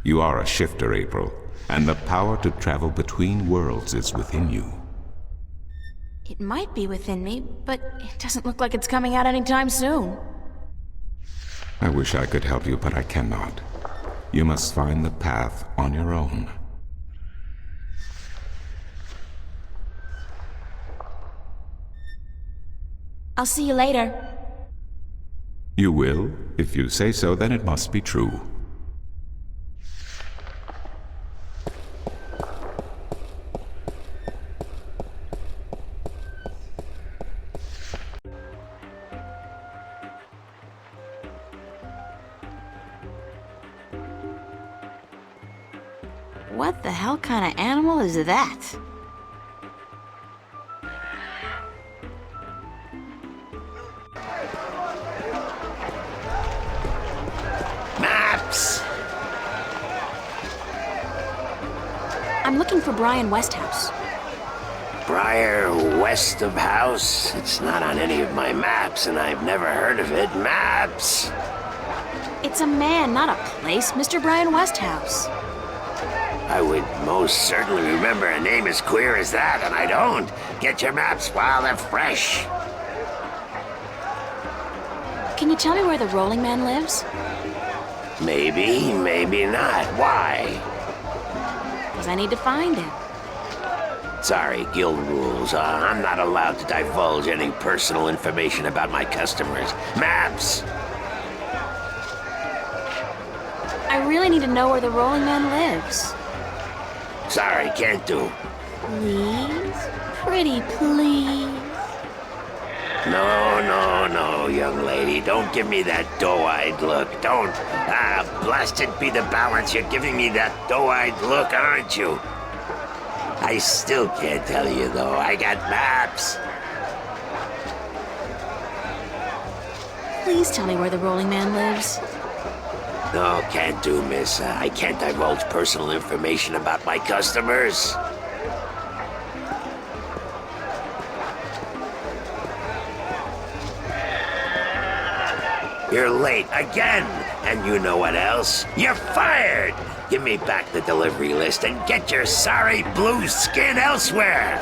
You are a shifter, April, and the power to travel between worlds is within you. It might be within me, but it doesn't look like it's coming out anytime soon. I wish I could help you, but I cannot. You must find the path on your own. I'll see you later. You will? If you say so, then it must be true. What the hell kind of animal is that? Maps! I'm looking for Brian Westhouse. Briar west of house? It's not on any of my maps, and I've never heard of it. Maps! It's a man, not a place, Mr. Brian Westhouse. I would most certainly remember a name as queer as that, and I don't. Get your maps while they're fresh. Can you tell me where the Rolling Man lives? Maybe, maybe not. Why? Because I need to find him. Sorry, guild rules. I'm not allowed to divulge any personal information about my customers. Maps! I really need to know where the Rolling Man lives. Sorry, can't do. Please? Pretty please? No, young lady. Don't give me that doe-eyed look. Don't. Blasted be the balance. You're giving me that doe-eyed look, aren't you? I still can't tell you, though. I got maps. Please tell me where the Rolling Man lives. No, can't do, miss. I can't divulge personal information about my customers. You're late again, and you know what else? You're fired! Give me back the delivery list and get your sorry blue skin elsewhere!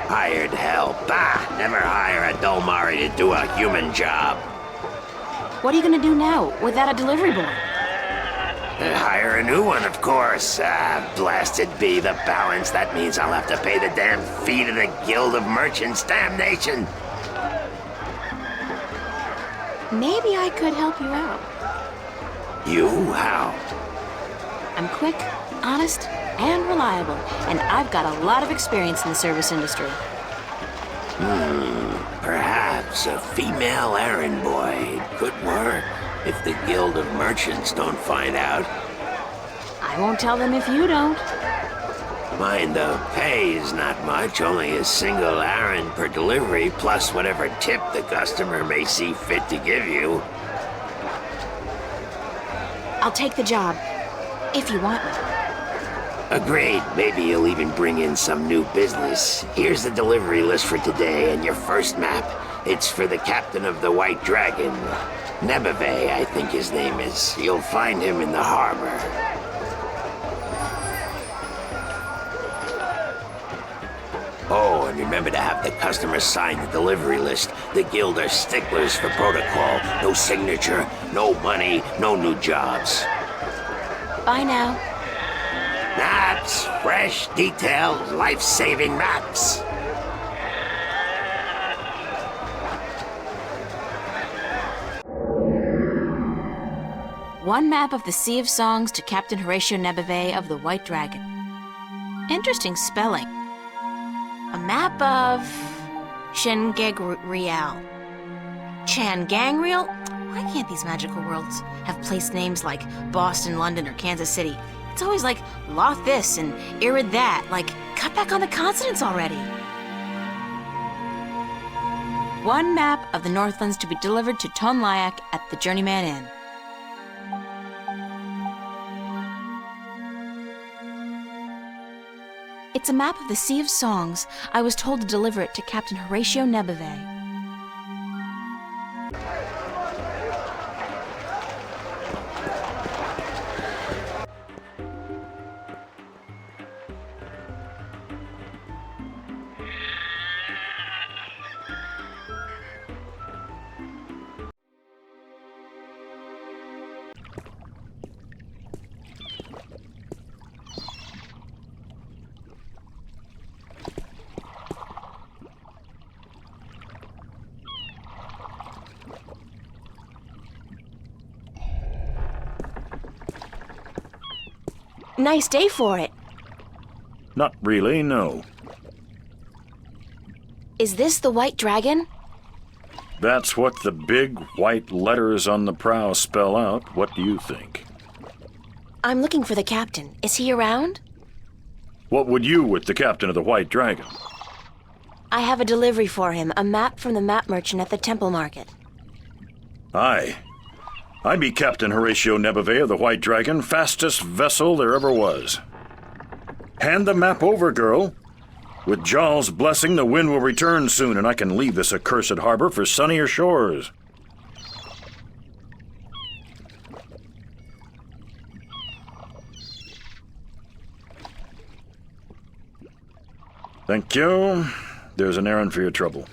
Hired hell. Bah! Never hire a Dolmari to do a human job. What are you gonna do now, without a delivery boy? Hire a new one, of course. Blasted be the balance. That means I'll have to pay the damn fee to the Guild of Merchants. Damnation! Maybe I could help you out. You? How? I'm quick, honest, and reliable, and I've got a lot of experience in the service industry. Perhaps a female errand boy could work if the Guild of Merchants don't find out. I won't tell them if you don't. Mind the pay is not much, only a single errand per delivery, plus whatever tip the customer may see fit to give you. I'll take the job, if you want me. Agreed. Maybe you'll even bring in some new business. Here's the delivery list for today and your first map. It's for the captain of the White Dragon. Nebeve, I think his name is. You'll find him in the harbor. Oh, and remember to have the customer sign the delivery list. The guild are sticklers for protocol. No signature, no money, no new jobs. Bye now. Maps, fresh, detailed, life-saving maps. One map of the Sea of Songs to Captain Horatio Nebeve of the White Dragon. Interesting spelling. A map of Changangreal. Changangreal? Why can't these magical worlds have place names like Boston, London, or Kansas City? It's always like Loth this and Irid that. Like, cut back on the consonants already. One map of the Northlands to be delivered to Tonlayak at the Journeyman Inn. It's a map of the Sea of Songs. I was told to deliver it to Captain Horatio Nebeve. Nice day for it. Not really, no. Is this the White Dragon? That's what the big white letters on the prow spell out. What do you think? I'm looking for the captain. Is he around? What would you with the captain of the White Dragon? I have a delivery for him, a map from the map merchant at the temple market. Aye. I be Captain Horatio Nebeve of the White Dragon, fastest vessel there ever was. Hand the map over, girl. With Jarl's blessing, the wind will return soon, and I can leave this accursed harbor for sunnier shores. Thank you. There's an errand for your trouble.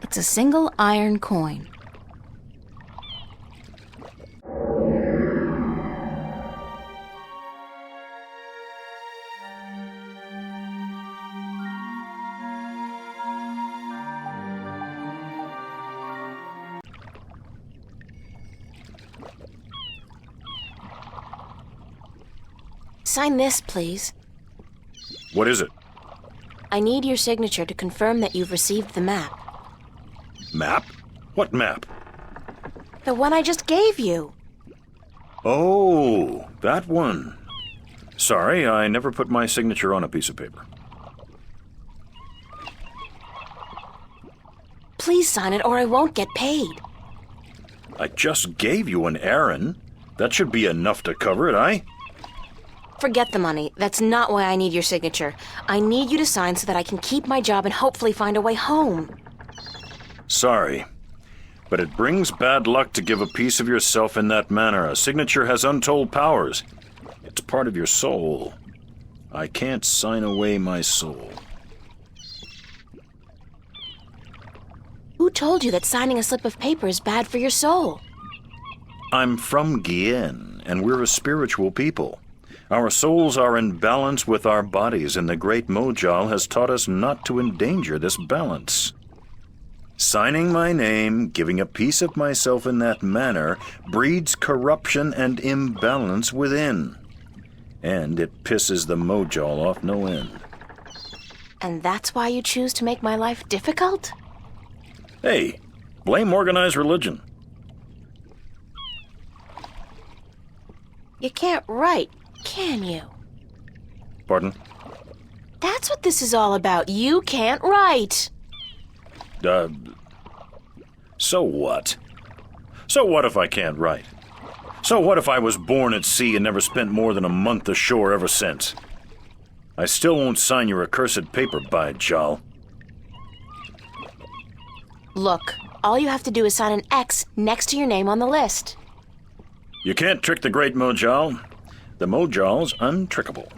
It's a single iron coin. Sign this, please. What is it? I need your signature to confirm that you've received the map. Map? What map? The one I just gave you. Oh, that one. Sorry, I never put my signature on a piece of paper. Please sign it or I won't get paid. I just gave you an errand. That should be enough to cover it, aye? Forget the money. That's not why I need your signature. I need you to sign so that I can keep my job and hopefully find a way home. Sorry, but it brings bad luck to give a piece of yourself in that manner. A signature has untold powers. It's part of your soul. I can't sign away my soul. Who told you that signing a slip of paper is bad for your soul? I'm from Guienne, and we're a spiritual people. Our souls are in balance with our bodies, and the great Mojal has taught us not to endanger this balance. Signing my name, giving a piece of myself in that manner, breeds corruption and imbalance within. And it pisses the Mojal off no end. And that's why you choose to make my life difficult? Hey, blame organized religion. You can't write, can you? Pardon? That's what this is all about. You can't write. So what? So what if I can't write? So what if I was born at sea and never spent more than a month ashore ever since? I still won't sign your accursed paper, by Jal. Look, all you have to do is sign an X next to your name on the list. You can't trick the great Mojal. The Mojal's untrickable.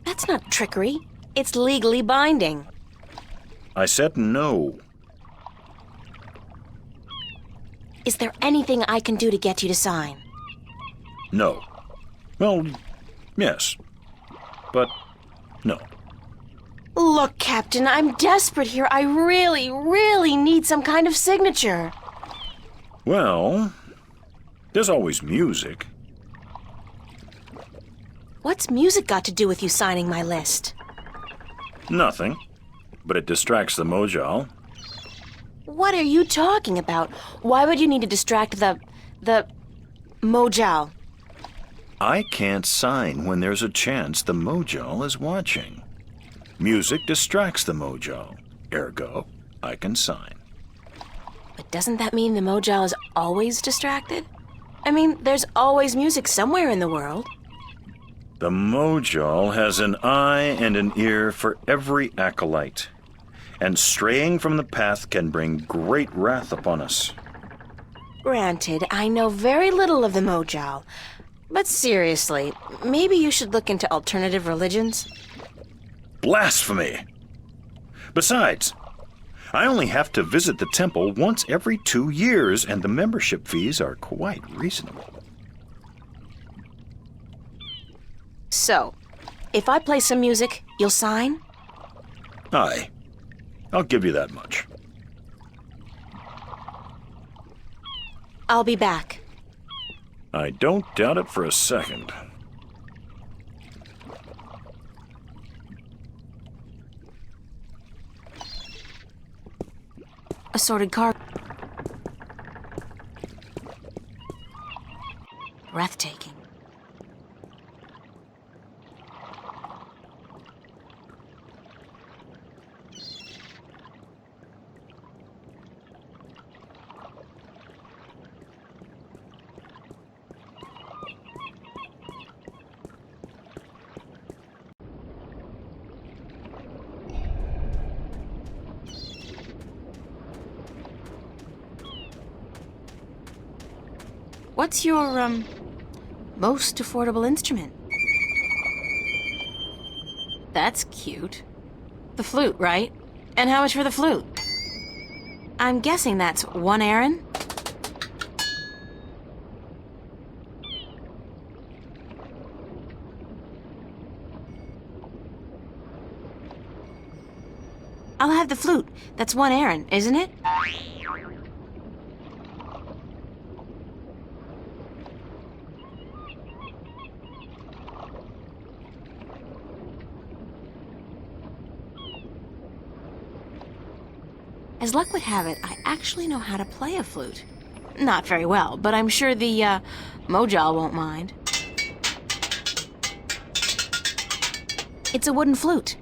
That's not trickery. It's legally binding. I said no. Is there anything I can do to get you to sign? No. Well, yes. But no. Look, Captain, I'm desperate here. I really, really need some kind of signature. Well, there's always music. What's music got to do with you signing my list? Nothing. But it distracts the Mojal. What are you talking about? Why would you need to distract the Mojal? I can't sign when there's a chance the Mojal is watching. Music distracts the Mojal. Ergo, I can sign. But doesn't that mean the Mojal is always distracted? I mean, there's always music somewhere in the world. The Mojal has an eye and an ear for every acolyte, and straying from the path can bring great wrath upon us. Granted, I know very little of the Mojal, but seriously, maybe you should look into alternative religions. Blasphemy! Besides, I only have to visit the temple once every 2 years, and the membership fees are quite reasonable. So, if I play some music, you'll sign? Aye. I'll give you that much. I'll be back. I don't doubt it for a second. Assorted car. Breathtaking. What's your, most affordable instrument? That's cute. The flute, right? And how much for the flute? I'm guessing that's 1 aaron? I'll have the flute. That's 1 aaron, isn't it? As luck would have it, I actually know how to play a flute. Not very well, but I'm sure the, Mojal won't mind. It's a wooden flute.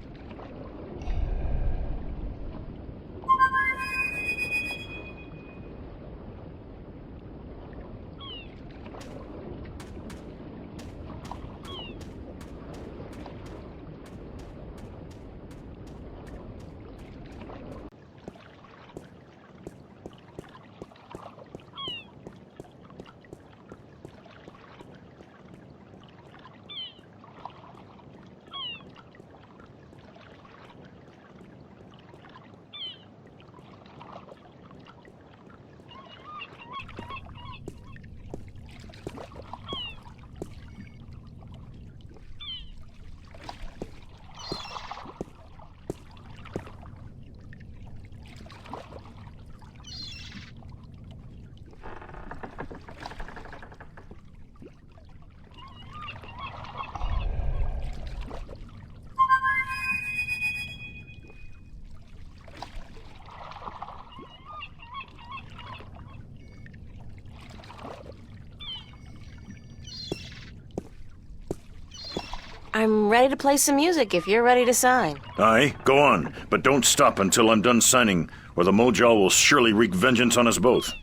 I'm ready to play some music if you're ready to sign. Aye, go on, but don't stop until I'm done signing, or the Mojal will surely wreak vengeance on us both.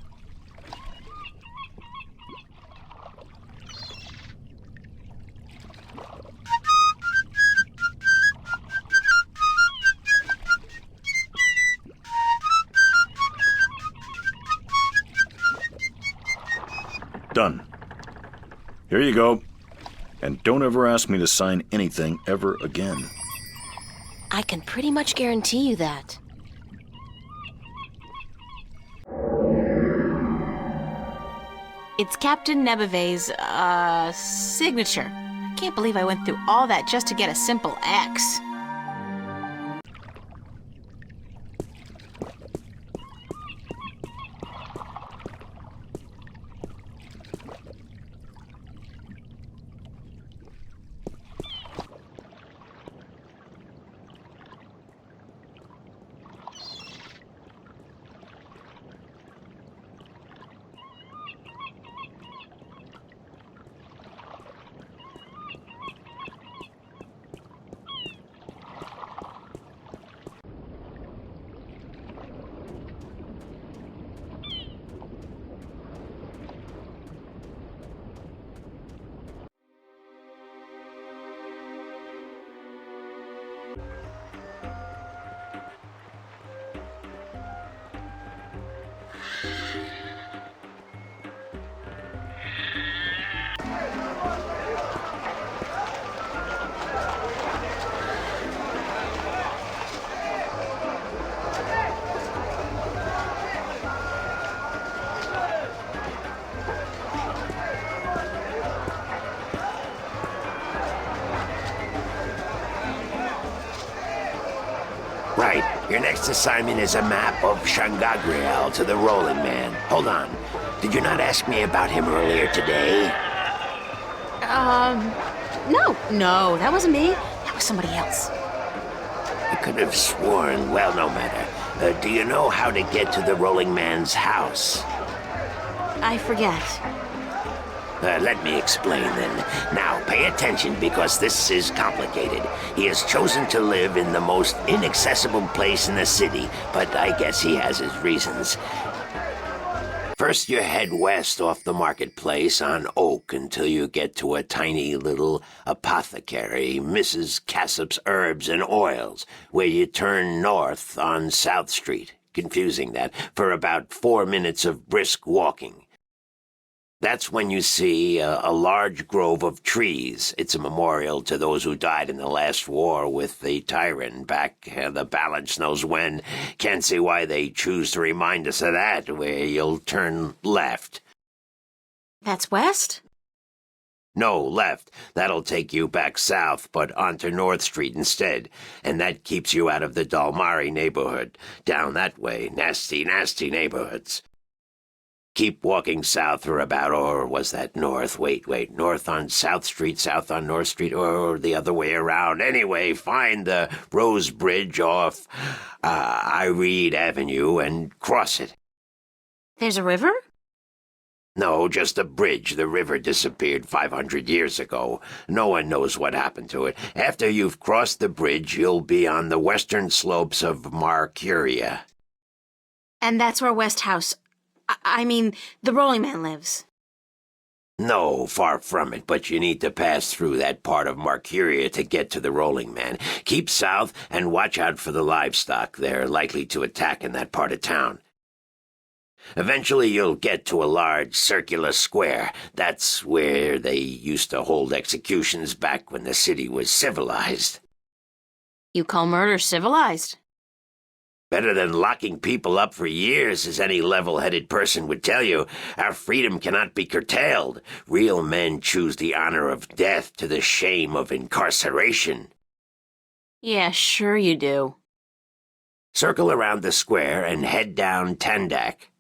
Done. Here you go. And don't ever ask me to sign anything ever again. I can pretty much guarantee you that. It's Captain Nebeve's, signature. I can't believe I went through all that just to get a simple X. Right. Your next assignment is a map of Shangagriel to the Rolling Man. Hold on. Did you not ask me about him earlier today? No, that wasn't me. That was somebody else. I could have sworn. Well, no matter. Do you know how to get to the Rolling Man's house? I forget. Let me explain then. Now, pay attention because this is complicated. He has chosen to live in the most inaccessible place in the city, but I guess he has his reasons. First, you head west off the marketplace on Oak until you get to a tiny little apothecary, Mrs. Cassop's Herbs and Oils, where you turn north on South Street. Confusing that, for about 4 minutes of brisk walking. That's when you see a large grove of trees. It's a memorial to those who died in the last war with the tyrant back the balance knows when. Can't see why they choose to remind us of that, where you'll turn left. That's west? No, left. That'll take you back south, but onto North Street instead. And that keeps you out of the Dalmari neighborhood. Down that way, nasty, nasty neighborhoods. Keep walking south for about, or was that north? Wait, north on South Street, south on North Street, or the other way around. Anyway, find the Rose Bridge off Iread Avenue and cross it. There's a river? No, just a bridge. The river disappeared 500 years ago. No one knows what happened to it. After you've crossed the bridge, you'll be on the western slopes of Marcuria. And that's where Westhouse... I mean, the Rolling Man lives. No, far from it, but you need to pass through that part of Marcuria to get to the Rolling Man. Keep south and watch out for the livestock. They're likely to attack in that part of town. Eventually you'll get to a large circular square. That's where they used to hold executions back when the city was civilized. You call murder civilized? Better than locking people up for years, as any level-headed person would tell you. Our freedom cannot be curtailed. Real men choose the honor of death to the shame of incarceration. Yeah, sure you do. Circle around the square and head down Tandak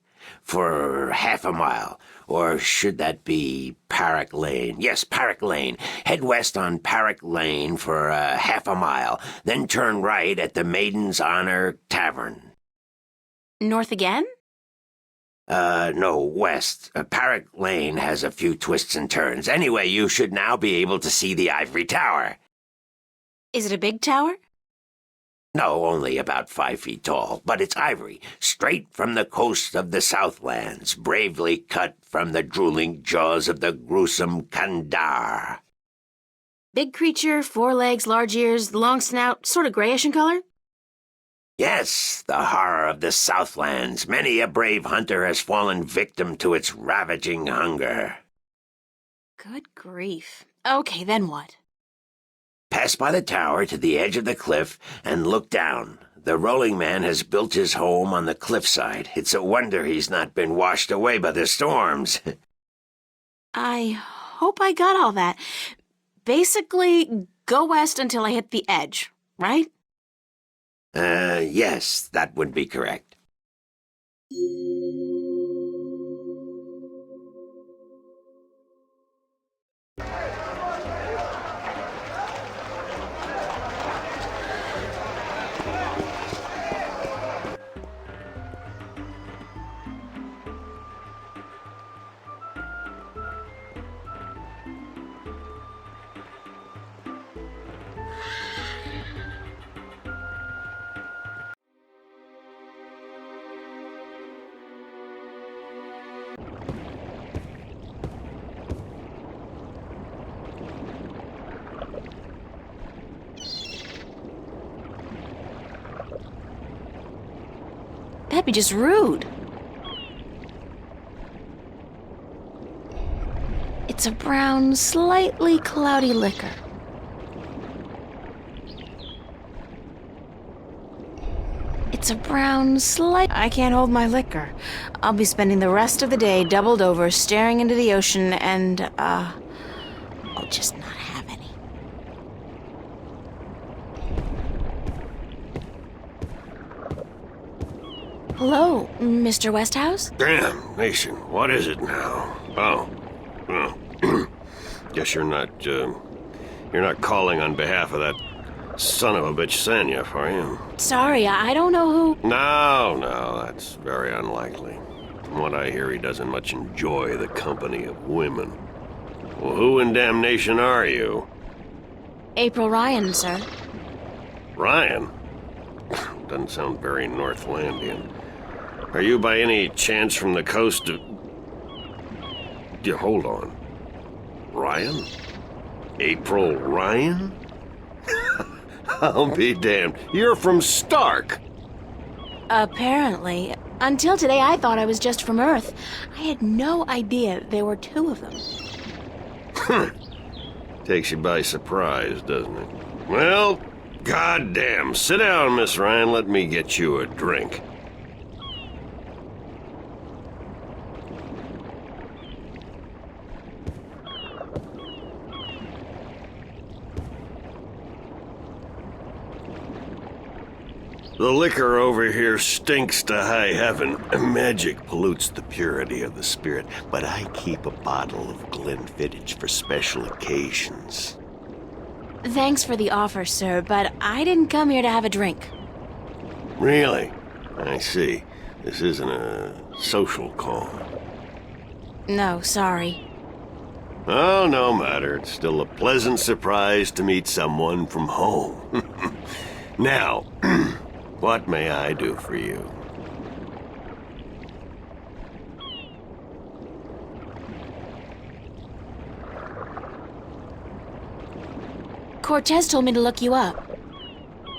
for half a mile. Or should that be Parrot Lane? Yes, Parrot Lane. Head west on Parrot Lane for half a mile, then turn right at the Maiden's Honor Tavern. North again? No, west. Parrot Lane has a few twists and turns. Anyway, you should now be able to see the Ivory Tower. Is it a big tower? No, only about 5 feet tall, but it's ivory, straight from the coast of the Southlands, bravely cut from the drooling jaws of the gruesome Kandar. Big creature, 4 legs, large ears, long snout, sort of grayish in color? Yes, the horror of the Southlands. Many a brave hunter has fallen victim to its ravaging hunger. Good grief. Okay, then what? Pass by the tower to the edge of the cliff and look down. The Rolling Man has built his home on the cliffside. It's a wonder he's not been washed away by the storms. I hope I got all that. Basically, go west until I hit the edge, right? Yes, that would be correct. That'd be just rude. It's a brown, slightly cloudy liquor. It's a brown, I can't hold my liquor. I'll be spending the rest of the day doubled over, staring into the ocean, and, I'll just not have any. Hello, Mr. Westhouse? Damn, Nation, what is it now? Guess you're not calling on behalf of that son of a bitch Sanya, are you? Sorry, I don't know who... No, that's very unlikely. From what I hear, he doesn't much enjoy the company of women. Well, who in damnation are you? April Ryan, sir. Ryan? Doesn't sound very Northlandian. Are you by any chance from the coast of... Yeah, hold on. Ryan? April Ryan? I'll be damned. You're from Stark. Apparently. Until today, I thought I was just from Earth. I had no idea there were two of them. Takes you by surprise, doesn't it? Well, goddamn. Sit down, Miss Ryan. Let me get you a drink. The liquor over here stinks to high heaven. Magic pollutes the purity of the spirit, but I keep a bottle of Glenfiddich for special occasions. Thanks for the offer, sir, but I didn't come here to have a drink. Really? I see. This isn't a social call. No, sorry. Oh, no matter. It's still a pleasant surprise to meet someone from home. Now, what may I do for you? Cortez told me to look you up.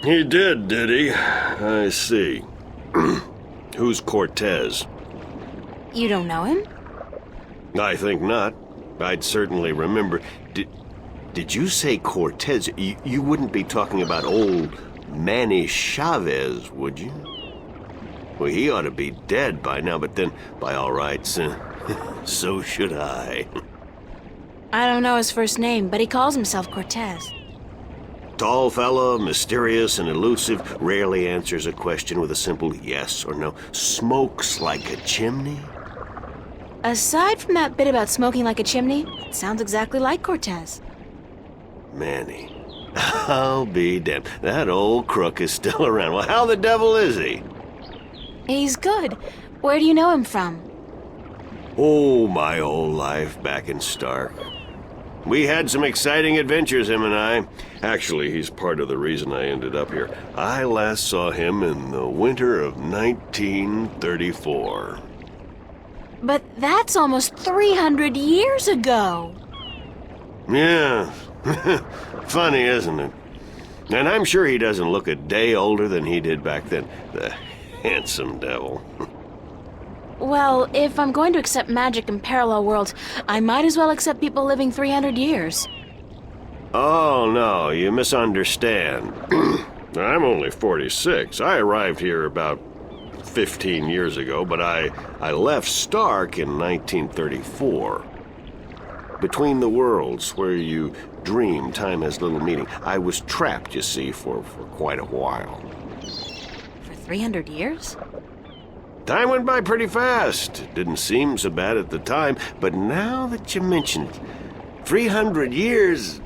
He did he? I see. Who's Cortez? You don't know him? I think not. I'd certainly remember. Did you say Cortez? You wouldn't be talking about old Manny Chavez, would you? Well, he ought to be dead by now, but then, by all rights, so should I. I don't know his first name, but he calls himself Cortez. Tall fella, mysterious and elusive, rarely answers a question with a simple yes or no. Smokes like a chimney? Aside from that bit about smoking like a chimney, it sounds exactly like Cortez. Manny. I'll be damned. That old crook is still around. Well, how the devil is he? He's good. Where do you know him from? Oh, my old life back in Stark. We had some exciting adventures, him and I. Actually, he's part of the reason I ended up here. I last saw him in the winter of 1934. But that's almost 300 years ago. Yeah. Funny, isn't it? And I'm sure he doesn't look a day older than he did back then. The handsome devil. Well, if I'm going to accept magic in parallel worlds, I might as well accept people living 300 years. Oh, no, you misunderstand. I'm only 46. I arrived here about 15 years ago, but I left Stark in 1934. Between the worlds, where you dream time has little meaning, I was trapped, you see, for quite a while. For 300 years? Time went by pretty fast. It didn't seem so bad at the time, but now that you mention it, 300 years,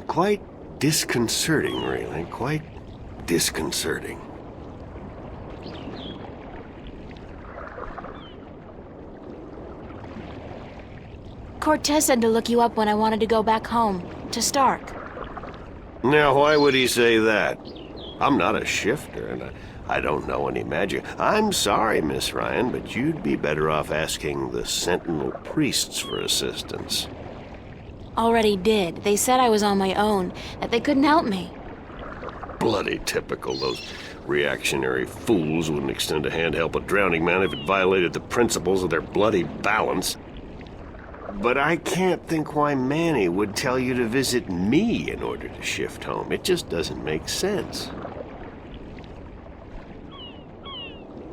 quite disconcerting, really. Quite disconcerting. Cortez said to look you up when I wanted to go back home, to Stark. Now, why would he say that? I'm not a shifter, and I don't know any magic. I'm sorry, Miss Ryan, but you'd be better off asking the Sentinel priests for assistance. Already did. They said I was on my own, that they couldn't help me. Bloody typical. Those reactionary fools wouldn't extend a hand to help a drowning man if it violated the principles of their bloody balance. But I can't think why Manny would tell you to visit me in order to shift home. It just doesn't make sense.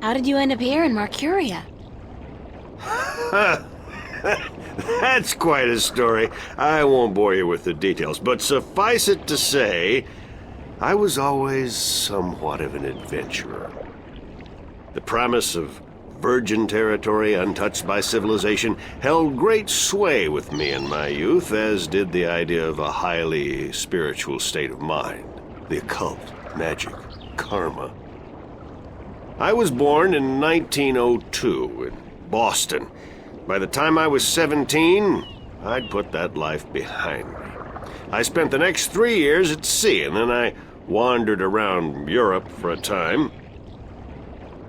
How did you end up here in Marcuria? That's quite a story. I won't bore you with the details, but suffice it to say, I was always somewhat of an adventurer. The promise of virgin territory untouched by civilization held great sway with me in my youth, as did the idea of a highly spiritual state of mind. The occult, magic, karma. I was born in 1902 in Boston. By the time I was 17, I'd put that life behind me. I spent the next 3 years at sea, and then I wandered around Europe for a time.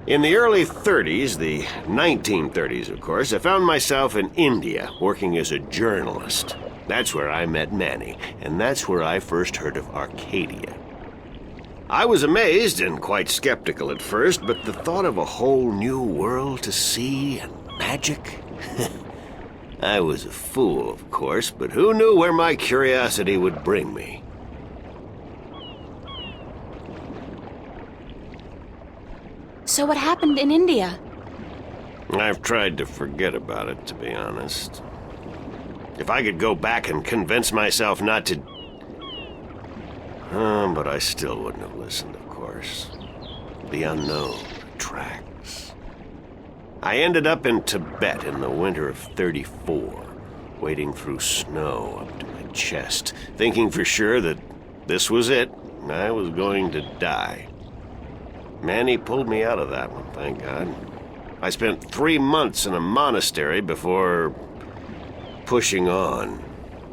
In the early 30s, the 1930s, of course, I found myself in India working as a journalist. That's where I met Manny, and that's where I first heard of Arcadia. I was amazed and quite skeptical at first, but the thought of a whole new world to see and magic... I was a fool, of course, but who knew where my curiosity would bring me? So what happened in India? I've tried to forget about it, to be honest. If I could go back and convince myself not to... but I still wouldn't have listened, of course. The unknown attracts. I ended up in Tibet in the winter of '34, wading through snow up to my chest, thinking for sure that this was it, and I was going to die. Manny pulled me out of that one, thank God. I spent 3 months in a monastery before pushing on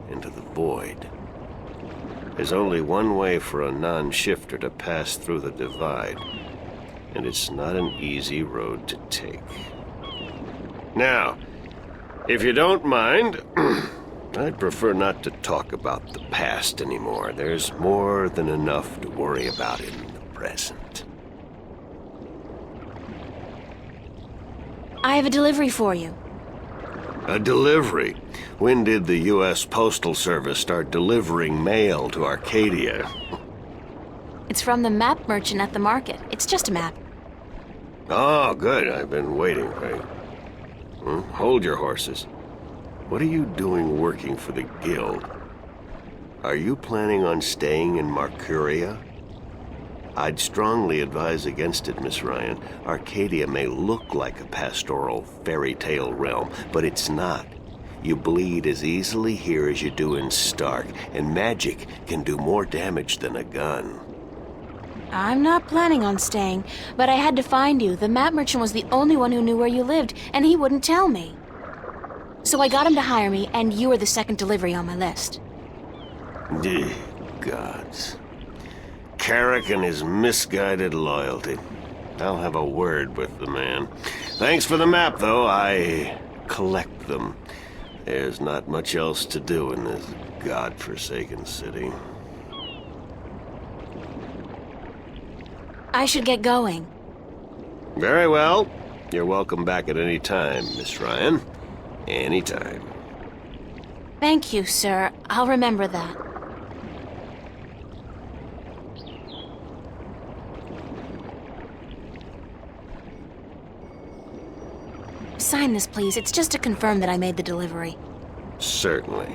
into the void. There's only one way for a non-shifter to pass through the divide, and it's not an easy road to take. Now, if you don't mind, I'd prefer not to talk about the past anymore. There's more than enough to worry about in the present. I have a delivery for you. A delivery? When did the U.S. Postal Service start delivering mail to Arcadia? It's from the map merchant at the market. It's just a map. Oh, good. I've been waiting. Hold your horses. What are you doing working for the Guild? Are you planning on staying in Marcuria? I'd strongly advise against it, Miss Ryan. Arcadia may look like a pastoral fairy tale realm, but it's not. You bleed as easily here as you do in Stark, and magic can do more damage than a gun. I'm not planning on staying, but I had to find you. The map merchant was the only one who knew where you lived, and he wouldn't tell me. So I got him to hire me, and you were the second delivery on my list. Gods. Carrick and his misguided loyalty. I'll have a word with the man. Thanks for the map, though. I collect them. There's not much else to do in this godforsaken city. I should get going. Very well. You're welcome back at any time, Miss Ryan. Any time. Thank you, sir. I'll remember that. Sign this, please. It's just to confirm that I made the delivery. Certainly.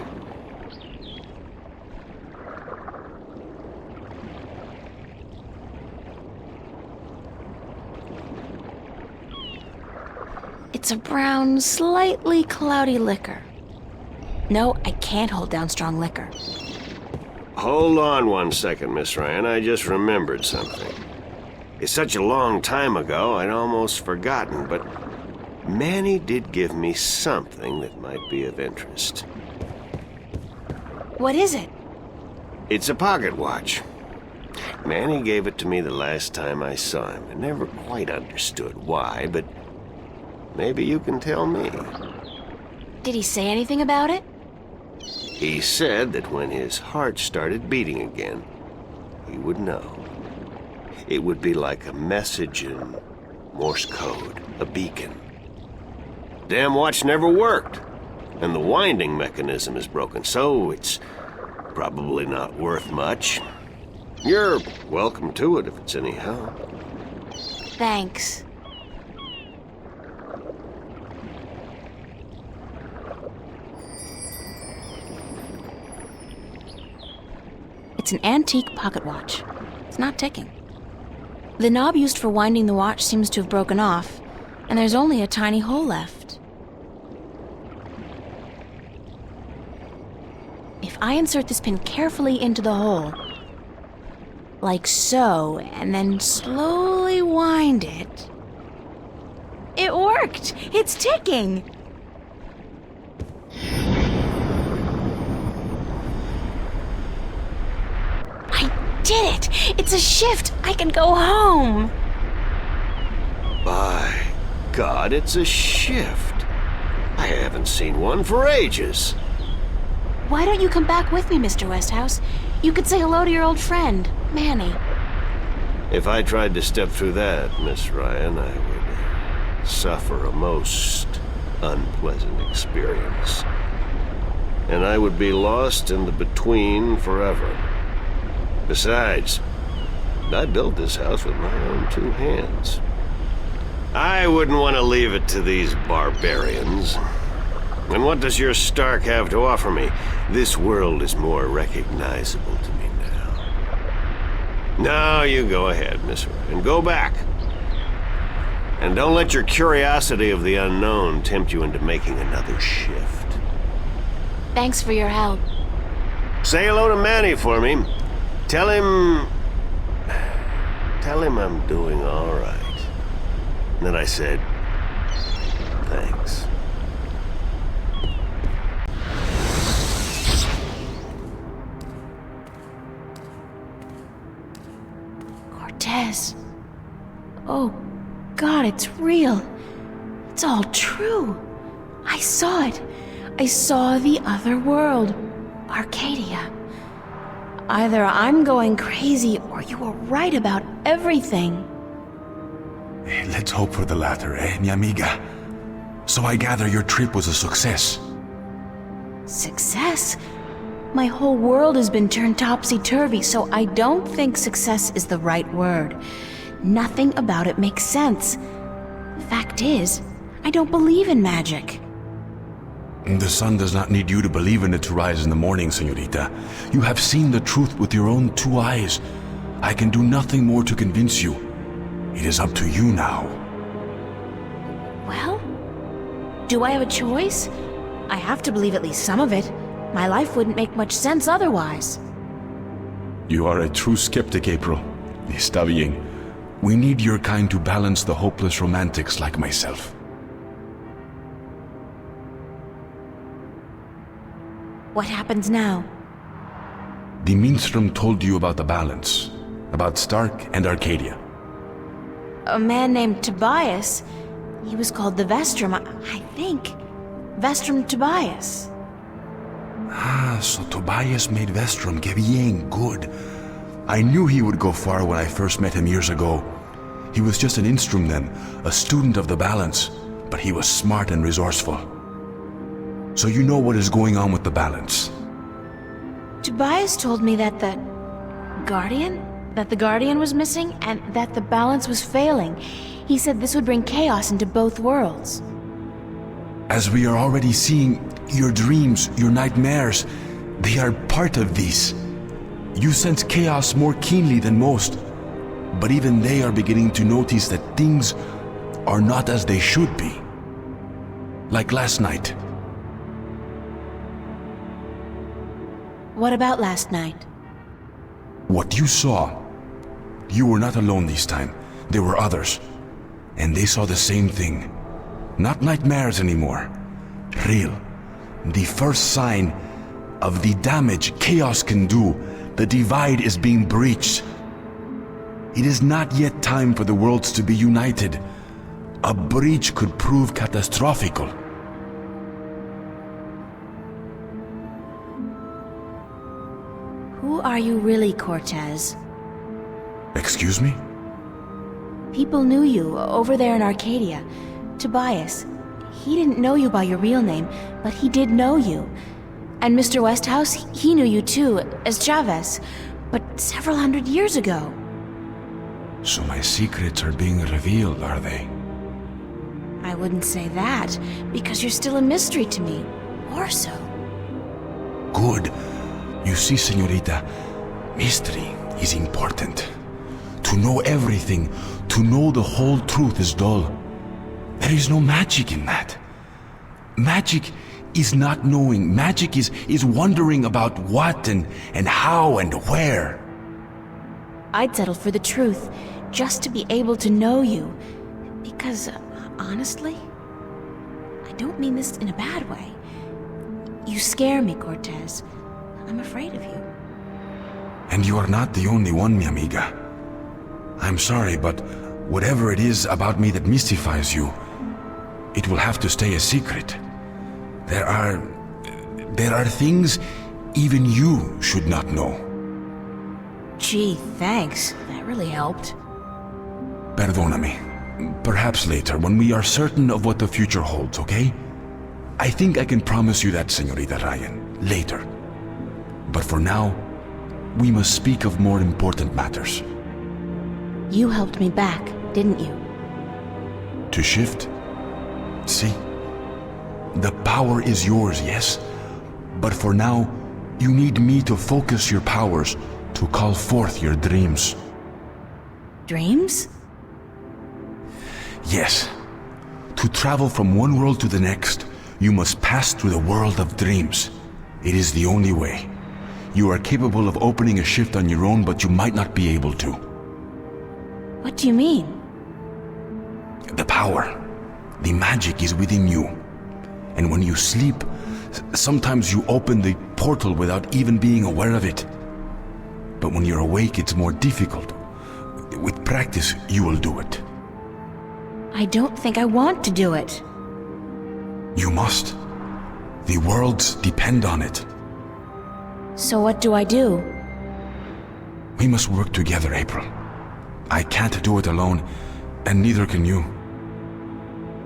It's a brown, slightly cloudy liquor. No, I can't hold down strong liquor. Hold on 1 second, Miss Ryan. I just remembered something. It's such a long time ago, I'd almost forgotten, but Manny did give me something that might be of interest. What is it? It's a pocket watch. Manny gave it to me the last time I saw him. I never quite understood why, but maybe you can tell me. Did he say anything about it? He said that when his heart started beating again, he would know. It would be like a message in Morse code, a beacon. Damn watch never worked, and the winding mechanism is broken, so it's probably not worth much. You're welcome to it if it's any help. Thanks. It's an antique pocket watch. It's not ticking. The knob used for winding the watch seems to have broken off, and there's only a tiny hole left. If I insert this pin carefully into the hole, like so, and then slowly wind it... It worked! It's ticking! Did it! It's a shift! I can go home! By God, it's a shift. I haven't seen one for ages. Why don't you come back with me, Mr. Westhouse? You could say hello to your old friend, Manny. If I tried to step through that, Miss Ryan, I would suffer a most unpleasant experience. And I would be lost in the between forever. Besides, I built this house with my own 2 hands. I wouldn't want to leave it to these barbarians. And what does your Stark have to offer me? This world is more recognizable to me now. Now you go ahead, Miss Ryan. Go back. And don't let your curiosity of the unknown tempt you into making another shift. Thanks for your help. Say hello to Manny for me. Tell him I'm doing all right. And then I said, thanks. Cortez. Oh, God, it's real. It's all true. I saw it. I saw the other world. Arcadia. Either I'm going crazy or you were right about everything. Let's hope for the latter, mi amiga? So I gather your trip was a success. Success? My whole world has been turned topsy-turvy, so I don't think success is the right word. Nothing about it makes sense. The fact is, I don't believe in magic. The sun does not need you to believe in it to rise in the morning, señorita. You have seen the truth with your own 2 eyes. I can do nothing more to convince you. It is up to you now. Well, do I have a choice? I have to believe at least some of it. My life wouldn't make much sense otherwise. You are a true skeptic, April. Está bien. We need your kind to balance the hopeless romantics like myself. What happens now? The minstrel told you about the balance, about Stark and Arcadia. A man named Tobias. He was called the Vestrum, I think. Vestrum Tobias. Ah, so Tobias made Vestrum. Que bien, good. I knew he would go far when I first met him years ago. He was just an instrument then, a student of the balance, but he was smart and resourceful. So you know what is going on with the balance. Tobias told me that the Guardian was missing and that the balance was failing. He said this would bring chaos into both worlds. As we are already seeing, your dreams, your nightmares, they are part of these. You sense chaos more keenly than most, but even they are beginning to notice that things are not as they should be. Like last night. What about last night? What you saw, you were not alone this time. There were others, and they saw the same thing. Not nightmares anymore. Real. The first sign of the damage chaos can do. The divide is being breached. It is not yet time for the worlds to be united. A breach could prove catastrophical. Who are you really, Cortez? Excuse me? People knew you over there in Arcadia. Tobias. He didn't know you by your real name, but he did know you. And Mr. Westhouse, he knew you too, as Chavez, but several hundred years ago. So my secrets are being revealed, are they? I wouldn't say that, because you're still a mystery to me. Or so. Good. You see, señorita, mystery is important. To know everything, to know the whole truth is dull. There is no magic in that. Magic is not knowing. Magic is wondering about what and how and where. I'd settle for the truth, just to be able to know you. Because, honestly, I don't mean this in a bad way. You scare me, Cortez. I'm afraid of you. And you are not the only one, mi amiga. I'm sorry, but whatever it is about me that mystifies you, it will have to stay a secret. There are things even you should not know. Gee, thanks. That really helped. Perdóname. Perhaps later, when we are certain of what the future holds, okay? I think I can promise you that, Señorita Ryan. Later. But for now, we must speak of more important matters. You helped me back, didn't you? To shift? See? The power is yours, yes? But for now, you need me to focus your powers to call forth your dreams. Dreams? Yes. To travel from one world to the next, you must pass through the world of dreams. It is the only way. You are capable of opening a shift on your own, but you might not be able to. What do you mean? The power, the magic is within you. And when you sleep, sometimes you open the portal without even being aware of it. But when you're awake, it's more difficult. With practice, you will do it. I don't think I want to do it. You must. The worlds depend on it. So what do I do? We must work together, April. I can't do it alone, and neither can you.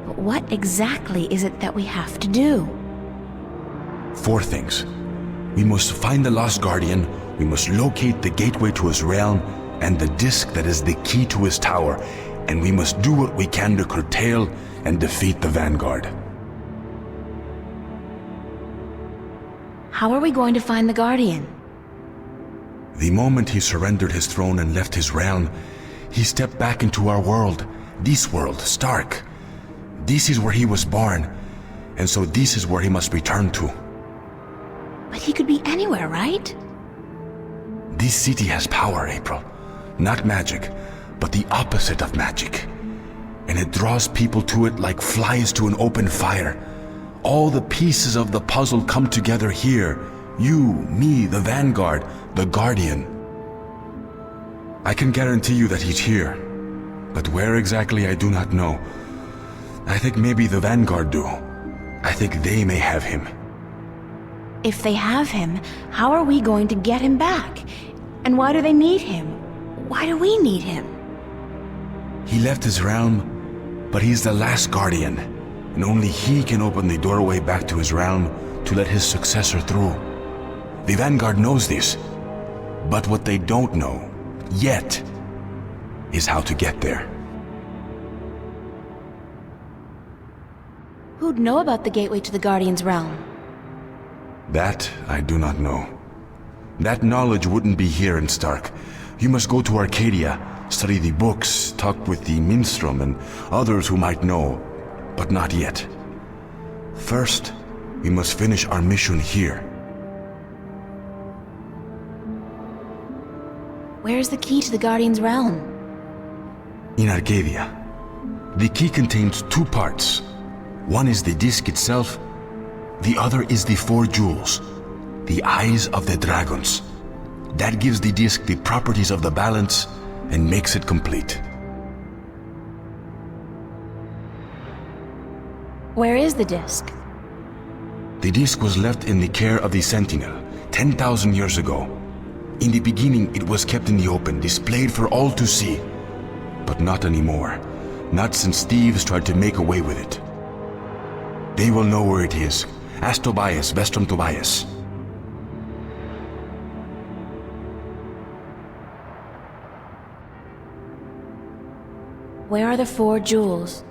But what exactly is it that we have to do? 4 things. We must find the lost guardian, we must locate the gateway to his realm, and the disc that is the key to his tower, and we must do what we can to curtail and defeat the Vanguard. How are we going to find the Guardian? The moment he surrendered his throne and left his realm, he stepped back into our world, this world, Stark. This is where he was born, and so this is where he must return to. But he could be anywhere, right? This city has power, April. Not magic, but the opposite of magic. And it draws people to it like flies to an open fire. All the pieces of the puzzle come together here. You, me, the Vanguard, the Guardian. I can guarantee you that he's here. But where exactly I do not know. I think maybe the Vanguard do. I think they may have him. If they have him, how are we going to get him back? And why do they need him? Why do we need him? He left his realm, but he's the last Guardian, and only he can open the doorway back to his realm to let his successor through. The Vanguard knows this, but what they don't know, yet, is how to get there. Who'd know about the gateway to the Guardian's realm? That I do not know. That knowledge wouldn't be here in Stark. You must go to Arcadia, study the books, talk with the minstrel and others who might know, but not yet. First, we must finish our mission here. Where's the key to the Guardian's realm? In Arcadia. The key contains 2 parts. One is the disc itself, the other is the 4 jewels, the eyes of the dragons. That gives the disc the properties of the balance and makes it complete. Where is the disc? The disc was left in the care of the Sentinel 10,000 years ago. In the beginning, it was kept in the open, displayed for all to see. But not anymore. Not since thieves tried to make away with it. They will know where it is. Ask Tobias, Vestrum Tobias. Where are the 4 jewels?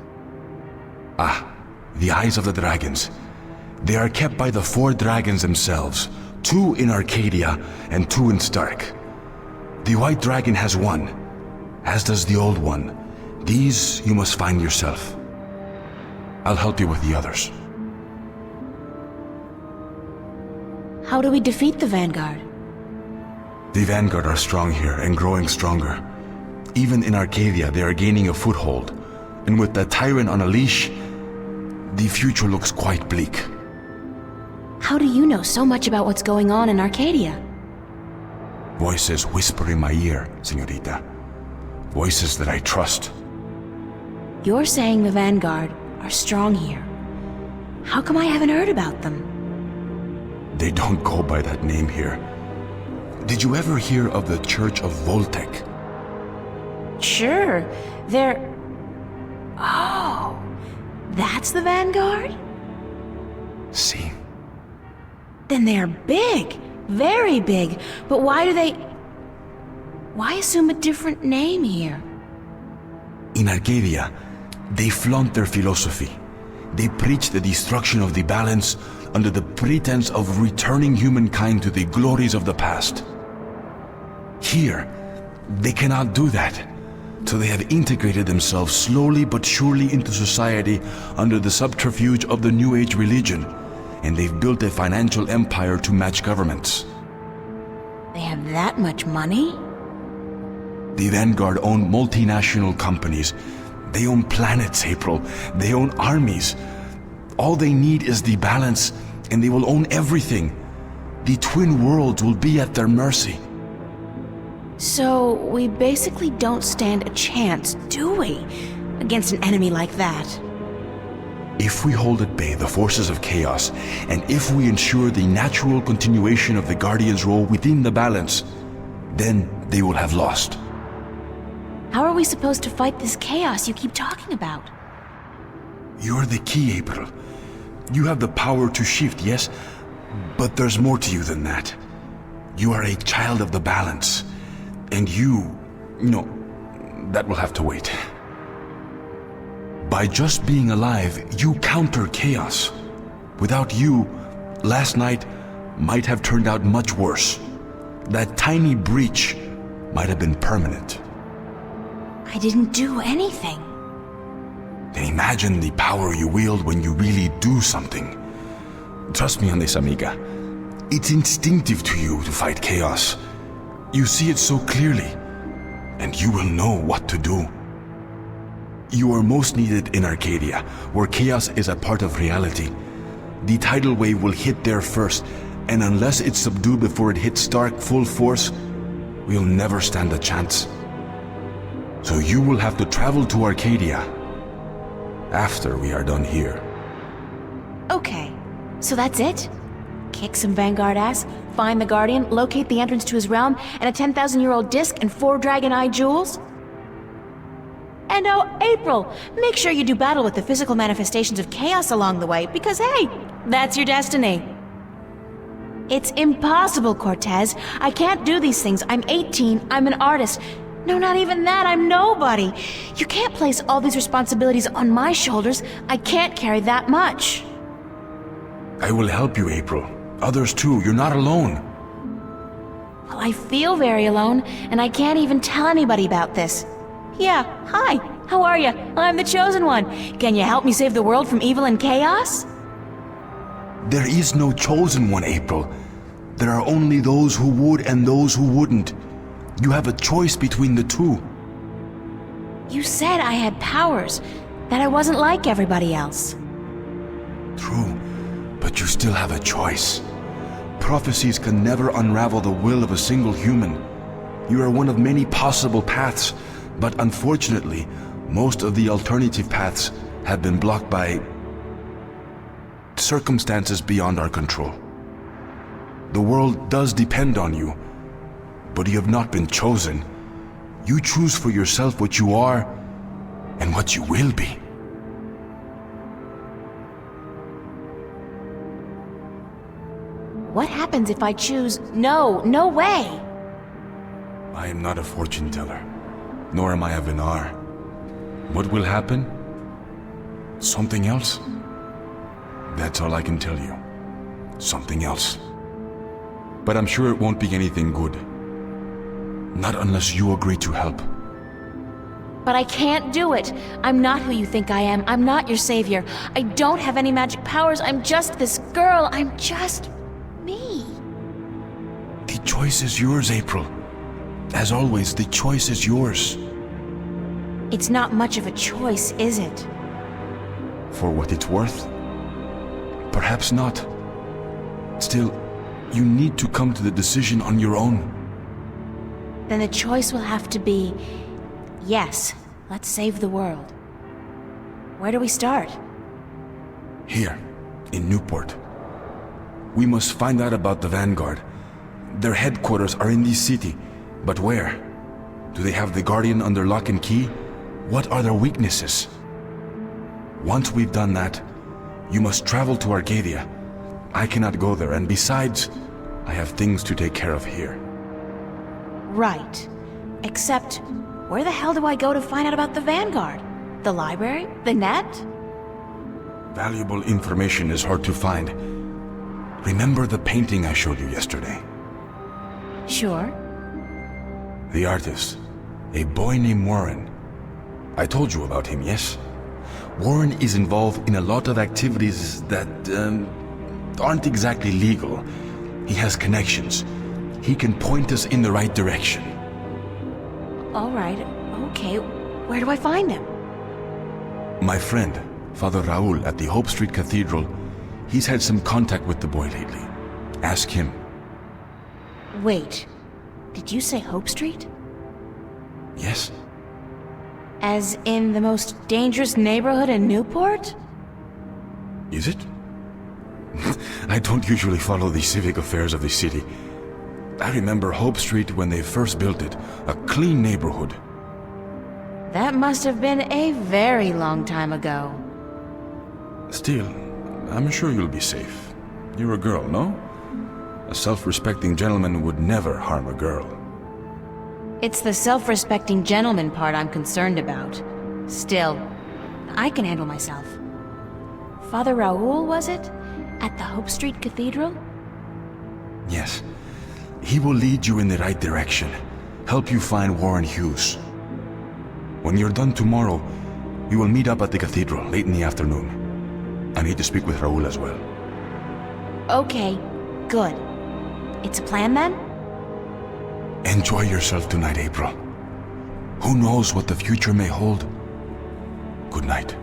The eyes of the dragons. They are kept by the 4 dragons themselves, 2 in Arcadia and 2 in Stark. The white dragon has 1, as does the old one. These you must find yourself. I'll help you with the others. How do we defeat the Vanguard? The Vanguard are strong here and growing stronger. Even in Arcadia, they are gaining a foothold. And with the tyrant on a leash, the future looks quite bleak. How do you know so much about what's going on in Arcadia? Voices whisper in my ear, señorita. Voices that I trust. You're saying the Vanguard are strong here. How come I haven't heard about them? They don't go by that name here. Did you ever hear of the Church of Voltec? Sure. They're... Oh, that's the Vanguard? See? Then they're big. Very big. But why do they... Why assume a different name here? In Arcadia, they flaunt their philosophy. They preach the destruction of the balance under the pretense of returning humankind to the glories of the past. Here, they cannot do that. So they have integrated themselves slowly but surely into society under the subterfuge of the New Age religion, and they've built a financial empire to match governments. They have that much money? The Vanguard own multinational companies. They own planets, April. They own armies. All they need is the balance, and they will own everything. The twin worlds will be at their mercy. So, we basically don't stand a chance, do we? Against an enemy like that. If we hold at bay the forces of chaos, and if we ensure the natural continuation of the Guardian's role within the balance, then they will have lost. How are we supposed to fight this chaos you keep talking about? You're the key, April. You have the power to shift, yes? But there's more to you than that. You are a child of the balance. And you... No, that will have to wait. By just being alive, you counter chaos. Without you, last night might have turned out much worse. That tiny breach might have been permanent. I didn't do anything. Then imagine the power you wield when you really do something. Trust me on this, amiga. It's instinctive to you to fight chaos. You see it so clearly, and you will know what to do. You are most needed in Arcadia, where chaos is a part of reality. The tidal wave will hit there first, and unless it's subdued before it hits Stark full force, we'll never stand a chance. So you will have to travel to Arcadia after we are done here. Okay, so that's it? Kick some Vanguard ass, find the Guardian, locate the entrance to his realm, and a 10,000-year-old disc and 4 Dragon Eye jewels? And oh, April, make sure you do battle with the physical manifestations of chaos along the way, because hey, that's your destiny. It's impossible, Cortez. I can't do these things. I'm 18, I'm an artist. No, not even that, I'm nobody. You can't place all these responsibilities on my shoulders. I can't carry that much. I will help you, April. Others too, you're not alone. Well, I feel very alone, and I can't even tell anybody about this. Yeah, hi, how are you? I'm the Chosen One. Can you help me save the world from evil and chaos? There is no Chosen One, April. There are only those who would and those who wouldn't. You have a choice between the two. You said I had powers, that I wasn't like everybody else. True, but you still have a choice. Prophecies can never unravel the will of a single human. You are one of many possible paths, but unfortunately, most of the alternative paths have been blocked by circumstances beyond our control. The world does depend on you, but you have not been chosen. You choose for yourself what you are and what you will be. What happens if I choose no, no way? I am not a fortune teller, nor am I a Vinar. What will happen? Something else? That's all I can tell you. Something else. But I'm sure it won't be anything good. Not unless you agree to help. But I can't do it. I'm not who you think I am. I'm not your savior. I don't have any magic powers. I'm just this girl. I'm just me. The choice is yours, April. As always, the choice is yours. It's not much of a choice, is it? For what it's worth? Perhaps not. Still, you need to come to the decision on your own. Then the choice will have to be, yes, let's save the world. Where do we start? Here, in Newport. We must find out about the Vanguard. Their headquarters are in this city, but where? Do they have the Guardian under lock and key? What are their weaknesses? Once we've done that, you must travel to Arcadia. I cannot go there, and besides, I have things to take care of here. Right. Except, where the hell do I go to find out about the Vanguard? The library? The net? Valuable information is hard to find. Remember the painting I showed you yesterday? Sure. The artist, a boy named Warren. I told you about him, yes? Warren is involved in a lot of activities that aren't exactly legal. He has connections. He can point us in the right direction. All right, okay. Where do I find him? My friend, Father Raul at the Hope Street Cathedral, he's had some contact with the boy lately. Ask him. Wait, did you say Hope Street? Yes? As in the most dangerous neighborhood in Newport? Is it? I don't usually follow the civic affairs of the city. I remember Hope Street when they first built it, a clean neighborhood. That must have been a very long time ago. Still, I'm sure you'll be safe. You're a girl, no? A self-respecting gentleman would never harm a girl. It's the self-respecting gentleman part I'm concerned about. Still, I can handle myself. Father Raul, was it? At the Hope Street Cathedral? Yes. He will lead you in the right direction, help you find Warren Hughes. When you're done tomorrow, we will meet up at the cathedral late in the afternoon. I need to speak with Raul as well. Okay, good. It's a plan then? Enjoy yourself tonight, April. Who knows what the future may hold? Good night.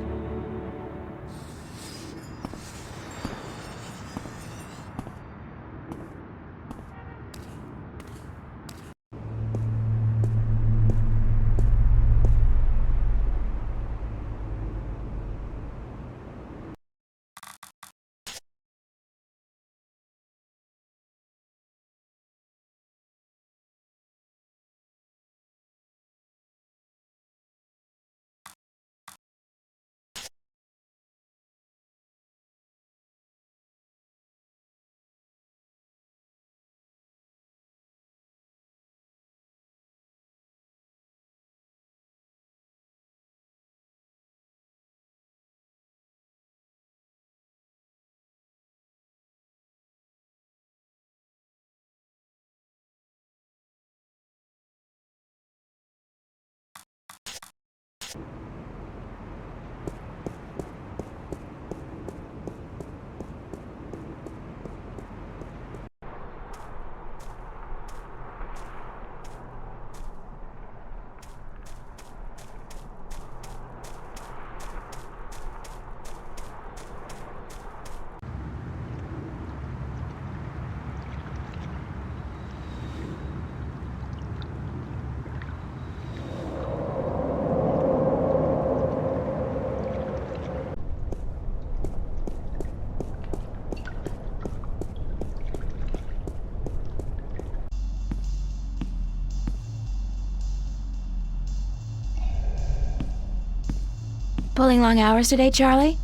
Pulling long hours today, Charlie?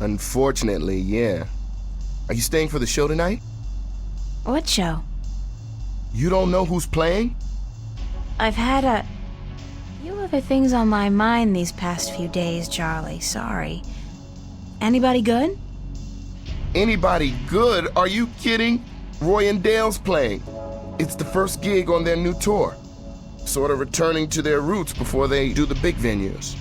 Unfortunately, yeah. Are you staying for the show tonight? What show? You don't know who's playing? I've had a few other things on my mind these past few days, Charlie. Sorry. Anybody good? Anybody good? Are you kidding? Roy and Dale's playing. It's the first gig on their new tour. Sort of returning to their roots before they do the big venues.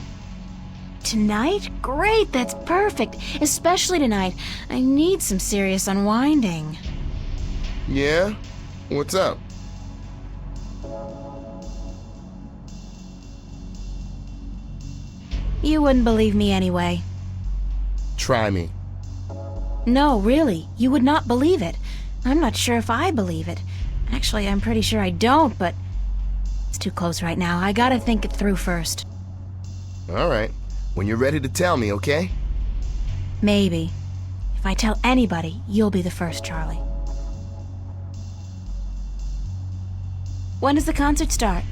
Tonight? Great, that's perfect. Especially tonight. I need some serious unwinding. Yeah? What's up? You wouldn't believe me anyway. Try me. No, really, you would not believe it. I'm not sure if I believe it. Actually, I'm pretty sure I don't, but it's too close right now. I gotta think it through first. All right. When you're ready to tell me, okay? Maybe. If I tell anybody, you'll be the first, Charlie. When does the concert start?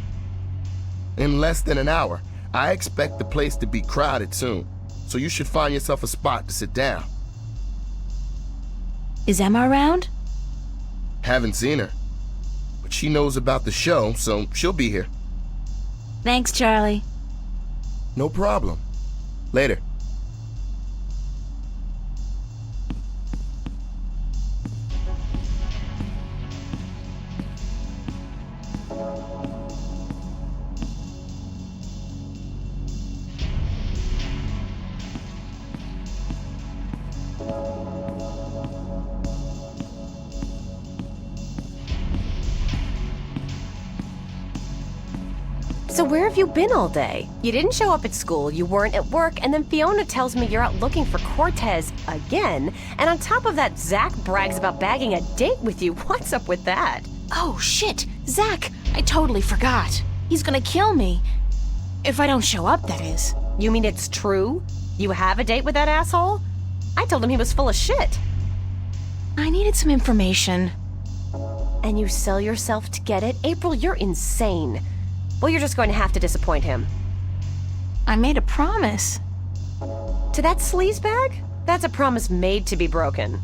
in less than an hour. I expect the place to be crowded soon, so you should find yourself a spot to sit down. Is Emma around? Haven't seen her, but she knows about the show, so she'll be here. Thanks, Charlie. No problem. Later. So where have you been all day? You didn't show up at school, you weren't at work, and then Fiona tells me you're out looking for Cortez again, and on top of that, Zach brags about bagging a date with you. What's up with that? Oh, shit. Zach, I totally forgot. He's gonna kill me. If I don't show up, that is. You mean it's true? You have a date with that asshole? I told him he was full of shit. I needed some information. And you sell yourself to get it? April, you're insane. Well, you're just going to have to disappoint him. I made a promise. To that sleazebag? That's a promise made to be broken.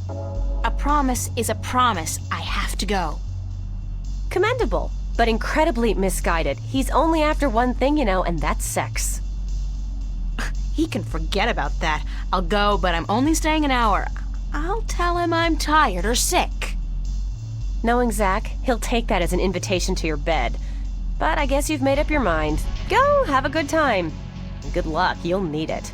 A promise is a promise. I have to go. Commendable, but incredibly misguided. He's only after one thing, you know, and that's sex. He can forget about that. I'll go, but I'm only staying an hour. I'll tell him I'm tired or sick. Knowing Zach, he'll take that as an invitation to your bed. But I guess you've made up your mind. Go, have a good time. Good luck, you'll need it.